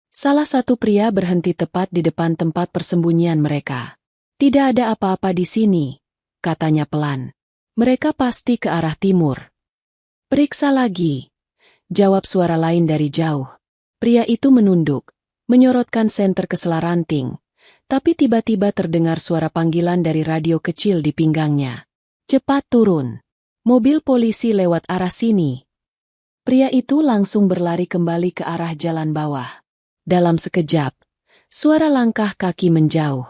Salah satu pria berhenti tepat di depan tempat persembunyian mereka. Tidak ada apa-apa di sini, katanya pelan. Mereka pasti ke arah timur. Periksa lagi, jawab suara lain dari jauh. Pria itu menunduk, menyorotkan senter ke sela ranting. Tapi tiba-tiba terdengar suara panggilan dari radio kecil di pinggangnya. Cepat turun. Mobil polisi lewat arah sini. Pria itu langsung berlari kembali ke arah jalan bawah. Dalam sekejap, suara langkah kaki menjauh.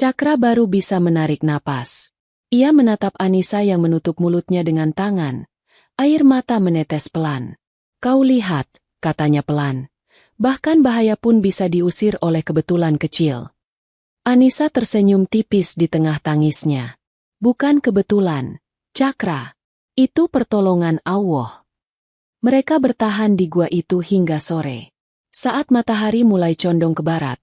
Cakra baru bisa menarik napas. Ia menatap Anissa yang menutup mulutnya dengan tangan. Air mata menetes pelan. Kau lihat, katanya pelan. Bahkan bahaya pun bisa diusir oleh kebetulan kecil. Anissa tersenyum tipis di tengah tangisnya. Bukan kebetulan, Cakra. Itu pertolongan Allah. Mereka bertahan di gua itu hingga sore. Saat matahari mulai condong ke barat,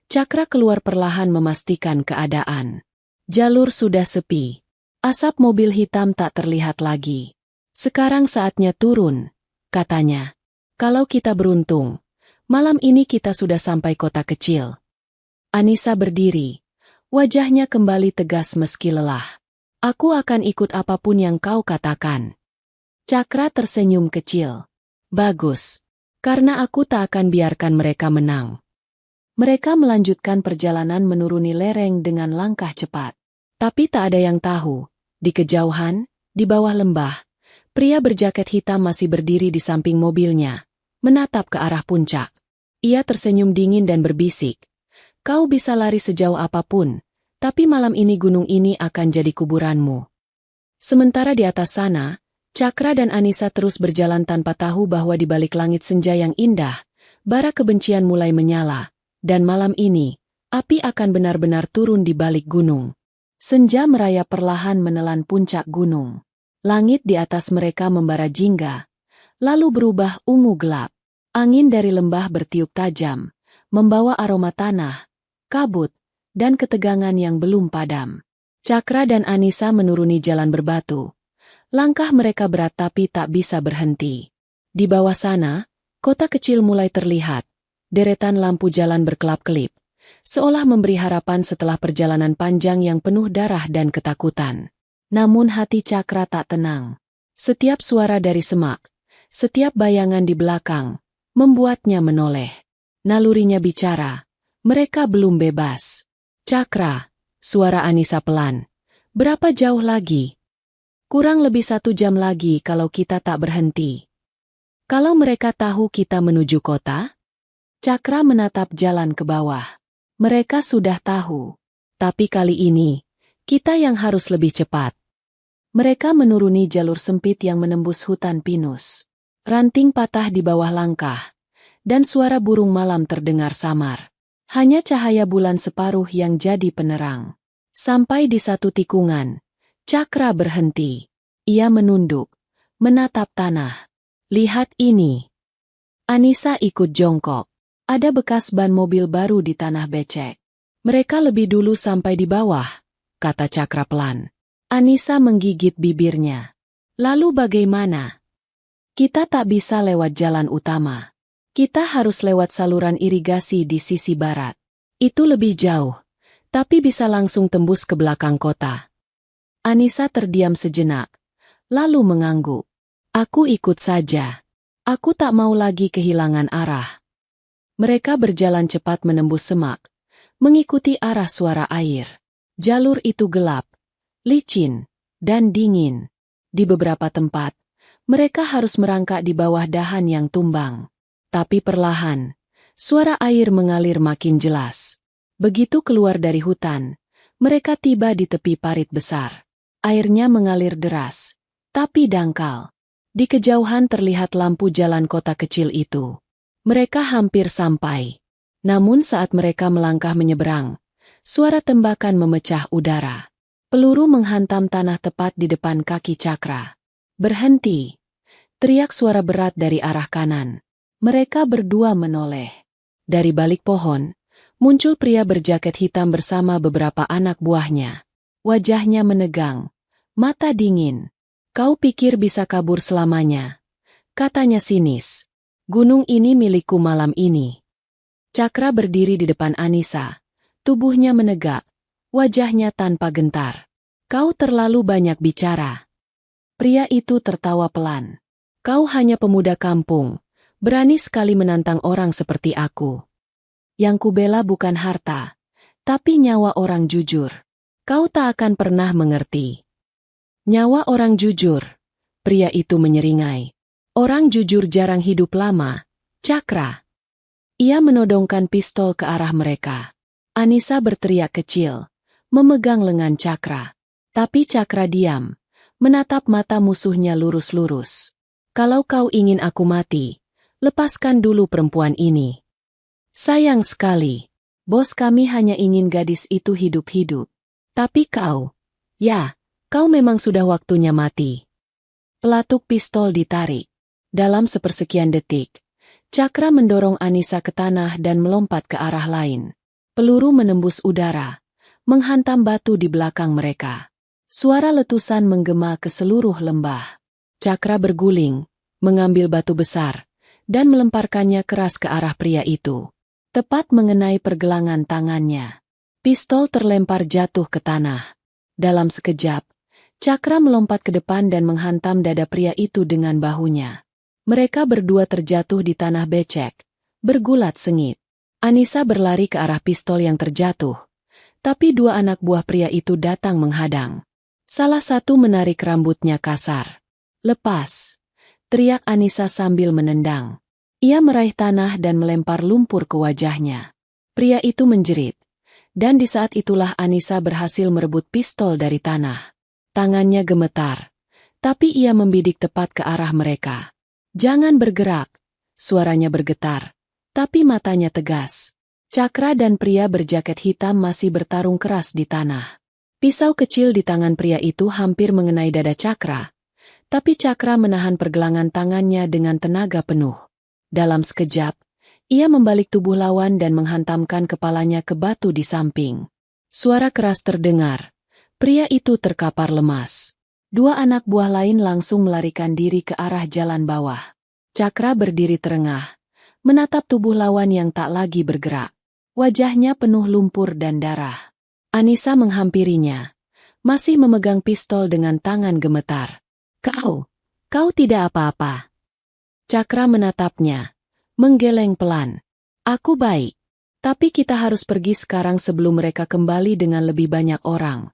Cakra keluar perlahan memastikan keadaan. Jalur sudah sepi. Asap mobil hitam tak terlihat lagi. Sekarang saatnya turun, katanya. Kalau kita beruntung, malam ini kita sudah sampai kota kecil. Anissa berdiri. Wajahnya kembali tegas meski lelah. Aku akan ikut apapun yang kau katakan. Cakra tersenyum kecil. Bagus. Karena aku tak akan biarkan mereka menang. Mereka melanjutkan perjalanan menuruni lereng dengan langkah cepat. Tapi tak ada yang tahu. Di kejauhan, di bawah lembah, pria berjaket hitam masih berdiri di samping mobilnya, menatap ke arah puncak. Ia tersenyum dingin dan berbisik. Kau bisa lari sejauh apapun, tapi malam ini gunung ini akan jadi kuburanmu. Sementara di atas sana, Cakra dan Anissa terus berjalan tanpa tahu bahwa di balik langit senja yang indah, bara kebencian mulai menyala, dan malam ini, api akan benar-benar turun di balik gunung. Senja merayap perlahan menelan puncak gunung. Langit di atas mereka membara jingga, lalu berubah ungu gelap. Angin dari lembah bertiup tajam, membawa aroma tanah, kabut, dan ketegangan yang belum padam. Cakra dan Anissa menuruni jalan berbatu. Langkah mereka berat tapi tak bisa berhenti. Di bawah sana, kota kecil mulai terlihat. Deretan lampu jalan berkelap-kelip, seolah memberi harapan setelah perjalanan panjang yang penuh darah dan ketakutan. Namun hati Cakra tak tenang. Setiap suara dari semak, setiap bayangan di belakang, membuatnya menoleh. Nalurinya bicara, mereka belum bebas. Cakra, suara Anissa pelan. Berapa jauh lagi? Kurang lebih 1 jam lagi kalau kita tak berhenti. Kalau mereka tahu kita menuju kota? Cakra menatap jalan ke bawah. Mereka sudah tahu. Tapi kali ini, kita yang harus lebih cepat. Mereka menuruni jalur sempit yang menembus hutan pinus. Ranting patah di bawah langkah, dan suara burung malam terdengar samar. Hanya cahaya bulan separuh yang jadi penerang. Sampai di satu tikungan, Cakra berhenti. Ia menunduk, menatap tanah. Lihat ini. Anissa ikut jongkok. Ada bekas ban mobil baru di tanah becek. Mereka lebih dulu sampai di bawah, kata Cakra pelan. Anissa menggigit bibirnya. Lalu bagaimana? Kita tak bisa lewat jalan utama. Kita harus lewat saluran irigasi di sisi barat. Itu lebih jauh, tapi bisa langsung tembus ke belakang kota. Anissa terdiam sejenak, lalu mengangguk. Aku ikut saja. Aku tak mau lagi kehilangan arah. Mereka berjalan cepat menembus semak, mengikuti arah suara air. Jalur itu gelap, licin, dan dingin. Di beberapa tempat, mereka harus merangkak di bawah dahan yang tumbang. Tapi perlahan, suara air mengalir makin jelas. Begitu keluar dari hutan, mereka tiba di tepi parit besar. Airnya mengalir deras, tapi dangkal. Di kejauhan terlihat lampu jalan kota kecil itu. Mereka hampir sampai. Namun saat mereka melangkah menyeberang, suara tembakan memecah udara. Peluru menghantam tanah tepat di depan kaki Cakra. Berhenti! Teriak suara berat dari arah kanan. Mereka berdua menoleh. Dari balik pohon, muncul pria berjaket hitam bersama beberapa anak buahnya. Wajahnya menegang, mata dingin. Kau pikir bisa kabur selamanya? Katanya sinis. Gunung ini milikku malam ini. Cakra berdiri di depan Anissa. Tubuhnya menegak, wajahnya tanpa gentar. Kau terlalu banyak bicara. Pria itu tertawa pelan. Kau hanya pemuda kampung, berani sekali menantang orang seperti aku. Yang kubela bukan harta, tapi nyawa orang jujur. Kau tak akan pernah mengerti. Nyawa orang jujur, pria itu menyeringai. Orang jujur jarang hidup lama, Cakra. Ia menodongkan pistol ke arah mereka. Anissa berteriak kecil, memegang lengan Cakra. Tapi Cakra diam, menatap mata musuhnya lurus-lurus. Kalau kau ingin aku mati, lepaskan dulu perempuan ini. Sayang sekali, bos kami hanya ingin gadis itu hidup-hidup. Tapi kau, ya, kau memang sudah waktunya mati. Pelatuk pistol ditarik. Dalam sepersekian detik, Cakra mendorong Anissa ke tanah dan melompat ke arah lain. Peluru menembus udara, menghantam batu di belakang mereka. Suara letusan menggema ke seluruh lembah. Cakra berguling, mengambil batu besar, dan melemparkannya keras ke arah pria itu. Tepat mengenai pergelangan tangannya. Pistol terlempar jatuh ke tanah. Dalam sekejap, Cakra melompat ke depan dan menghantam dada pria itu dengan bahunya. Mereka berdua terjatuh di tanah becek, bergulat sengit. Anissa berlari ke arah pistol yang terjatuh, tapi dua anak buah pria itu datang menghadang. Salah satu menarik rambutnya kasar. Lepas! Teriak Anissa sambil menendang. Ia meraih tanah dan melempar lumpur ke wajahnya. Pria itu menjerit, dan di saat itulah Anissa berhasil merebut pistol dari tanah. Tangannya gemetar, tapi ia membidik tepat ke arah mereka. Jangan bergerak, suaranya bergetar, tapi matanya tegas. Cakra dan pria berjaket hitam masih bertarung keras di tanah. Pisau kecil di tangan pria itu hampir mengenai dada Cakra, tapi Cakra menahan pergelangan tangannya dengan tenaga penuh. Dalam sekejap, ia membalik tubuh lawan dan menghantamkan kepalanya ke batu di samping. Suara keras terdengar. Pria itu terkapar lemas. Dua anak buah lain langsung melarikan diri ke arah jalan bawah. Cakra berdiri terengah, menatap tubuh lawan yang tak lagi bergerak. Wajahnya penuh lumpur dan darah. Anissa menghampirinya, masih memegang pistol dengan tangan gemetar. Kau tidak apa-apa. Cakra menatapnya, menggeleng pelan. Aku baik, tapi kita harus pergi sekarang sebelum mereka kembali dengan lebih banyak orang.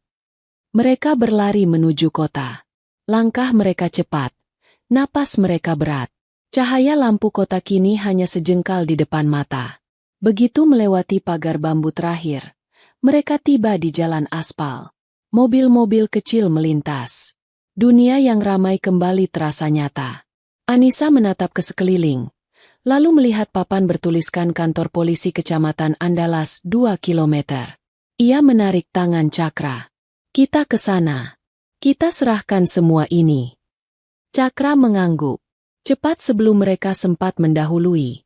Mereka berlari menuju kota. Langkah mereka cepat, napas mereka berat. Cahaya lampu kota kini hanya sejengkal di depan mata. Begitu melewati pagar bambu terakhir, mereka tiba di jalan aspal. Mobil-mobil kecil melintas. Dunia yang ramai kembali terasa nyata. Anissa menatap ke sekeliling, lalu melihat papan bertuliskan kantor polisi Kecamatan Andalas 2 kilometer. Ia menarik tangan Cakra. Kita ke sana. Kita serahkan semua ini. Cakra mengangguk. Cepat sebelum mereka sempat mendahului.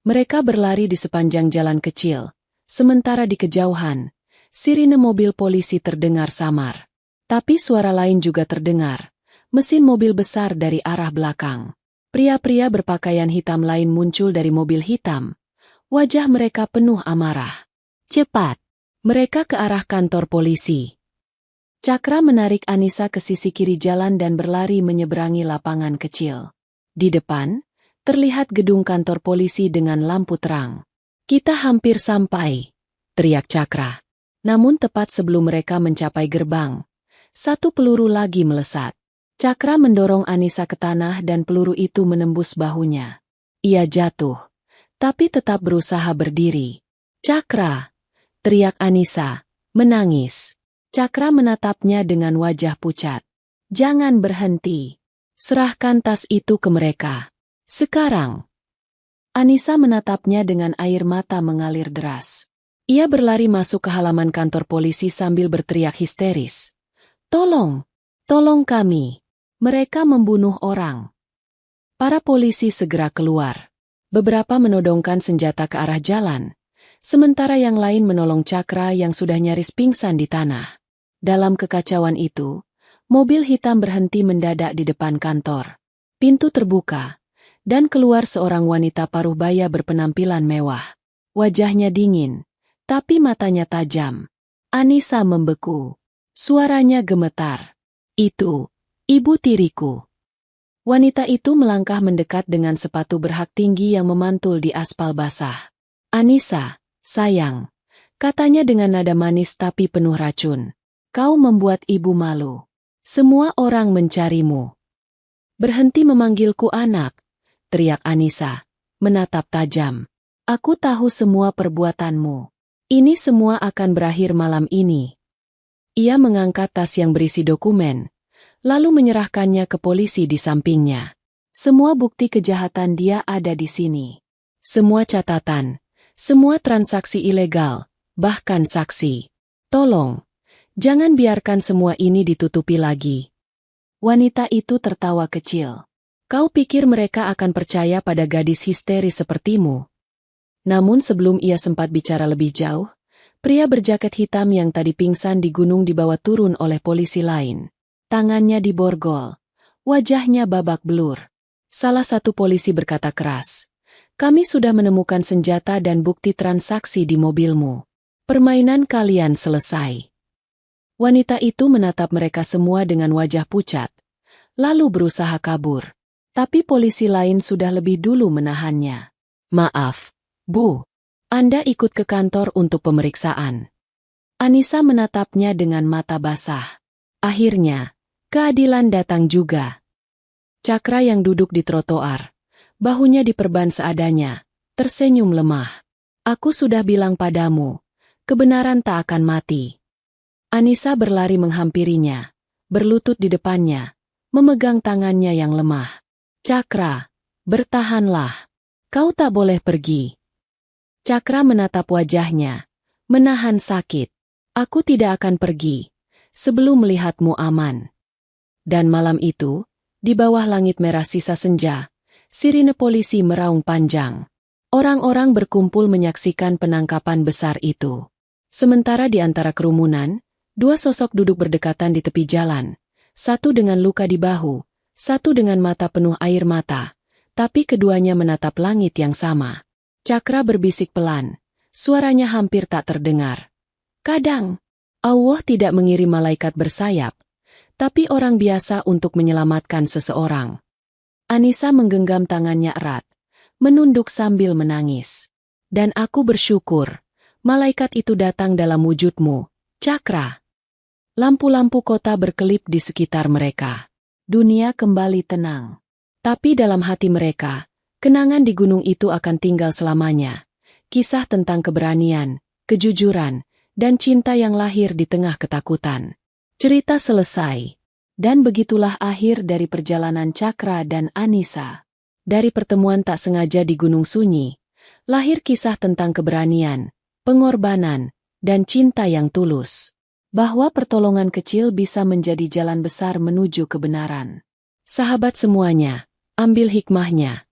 Mereka berlari di sepanjang jalan kecil. Sementara di kejauhan, sirine mobil polisi terdengar samar. Tapi suara lain juga terdengar. Mesin mobil besar dari arah belakang. Pria-pria berpakaian hitam lain muncul dari mobil hitam. Wajah mereka penuh amarah. Cepat. Mereka ke arah kantor polisi. Cakra menarik Anissa ke sisi kiri jalan dan berlari menyeberangi lapangan kecil. Di depan, terlihat gedung kantor polisi dengan lampu terang. Kita hampir sampai, teriak Cakra. Namun tepat sebelum mereka mencapai gerbang, satu peluru lagi melesat. Cakra mendorong Anissa ke tanah dan peluru itu menembus bahunya. Ia jatuh, tapi tetap berusaha berdiri. Cakra, teriak Anissa, menangis. Cakra menatapnya dengan wajah pucat. Jangan berhenti. Serahkan tas itu ke mereka. Sekarang. Anissa menatapnya dengan air mata mengalir deras. Ia berlari masuk ke halaman kantor polisi sambil berteriak histeris. Tolong! Tolong kami! Mereka membunuh orang. Para polisi segera keluar. Beberapa menodongkan senjata ke arah jalan, sementara yang lain menolong Cakra yang sudah nyaris pingsan di tanah. Dalam kekacauan itu, mobil hitam berhenti mendadak di depan kantor. Pintu terbuka, dan keluar seorang wanita paruh baya berpenampilan mewah. Wajahnya dingin, tapi matanya tajam. Anissa membeku. Suaranya gemetar. Itu, ibu tiriku. Wanita itu melangkah mendekat dengan sepatu berhak tinggi yang memantul di aspal basah. Anissa, sayang, katanya dengan nada manis tapi penuh racun. Kau membuat ibu malu. Semua orang mencarimu. Berhenti memanggilku anak, teriak Anissa, menatap tajam. Aku tahu semua perbuatanmu. Ini semua akan berakhir malam ini. Ia mengangkat tas yang berisi dokumen, lalu menyerahkannya ke polisi di sampingnya. Semua bukti kejahatan dia ada di sini. Semua catatan, semua transaksi ilegal, bahkan saksi. Tolong. Jangan biarkan semua ini ditutupi lagi. Wanita itu tertawa kecil. Kau pikir mereka akan percaya pada gadis histeris sepertimu? Namun sebelum ia sempat bicara lebih jauh, pria berjaket hitam yang tadi pingsan di gunung dibawa turun oleh polisi lain. Tangannya diborgol. Wajahnya babak belur. Salah satu polisi berkata keras. Kami sudah menemukan senjata dan bukti transaksi di mobilmu. Permainan kalian selesai. Wanita itu menatap mereka semua dengan wajah pucat, lalu berusaha kabur. Tapi polisi lain sudah lebih dulu menahannya. Maaf, Bu. Anda ikut ke kantor untuk pemeriksaan. Anissa menatapnya dengan mata basah. Akhirnya, keadilan datang juga. Cakra yang duduk di trotoar, bahunya diperban seadanya, tersenyum lemah. Aku sudah bilang padamu, kebenaran tak akan mati. Anissa berlari menghampirinya, berlutut di depannya, memegang tangannya yang lemah. Cakra, bertahanlah. Kau tak boleh pergi. Cakra menatap wajahnya, menahan sakit. Aku tidak akan pergi, sebelum melihatmu aman. Dan malam itu, di bawah langit merah sisa senja, sirine polisi meraung panjang. Orang-orang berkumpul menyaksikan penangkapan besar itu. Sementara di antara kerumunan, Dua sosok duduk berdekatan di tepi jalan, satu dengan luka di bahu, satu dengan mata penuh air mata, tapi keduanya menatap langit yang sama. Cakra berbisik pelan, suaranya hampir tak terdengar. Kadang, Allah tidak mengirim malaikat bersayap, tapi orang biasa untuk menyelamatkan seseorang. Anissa menggenggam tangannya erat, menunduk sambil menangis. Dan aku bersyukur, malaikat itu datang dalam wujudmu, Cakra. Lampu-lampu kota berkelip di sekitar mereka. Dunia kembali tenang. Tapi dalam hati mereka, kenangan di gunung itu akan tinggal selamanya. Kisah tentang keberanian, kejujuran, dan cinta yang lahir di tengah ketakutan. Cerita selesai. Dan begitulah akhir dari perjalanan Cakra dan Anissa. Dari pertemuan tak sengaja di Gunung Sunyi, lahir kisah tentang keberanian, pengorbanan, dan cinta yang tulus. Bahwa pertolongan kecil bisa menjadi jalan besar menuju kebenaran. Sahabat semuanya, ambil hikmahnya.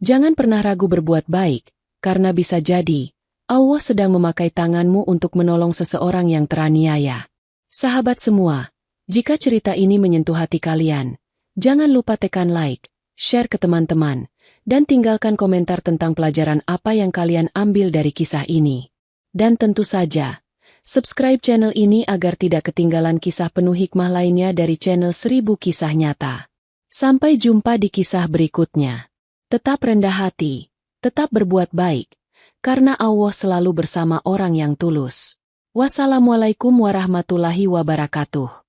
Jangan pernah ragu berbuat baik, karena bisa jadi Allah sedang memakai tanganmu untuk menolong seseorang yang teraniaya. Sahabat semua, jika cerita ini menyentuh hati kalian, jangan lupa tekan like, share ke teman-teman, dan tinggalkan komentar tentang pelajaran apa yang kalian ambil dari kisah ini. Dan tentu saja, subscribe channel ini agar tidak ketinggalan kisah penuh hikmah lainnya dari channel 1000 Kisah Nyata. Sampai jumpa di kisah berikutnya. Tetap rendah hati, tetap berbuat baik, karena Allah selalu bersama orang yang tulus. Wassalamualaikum warahmatullahi wabarakatuh.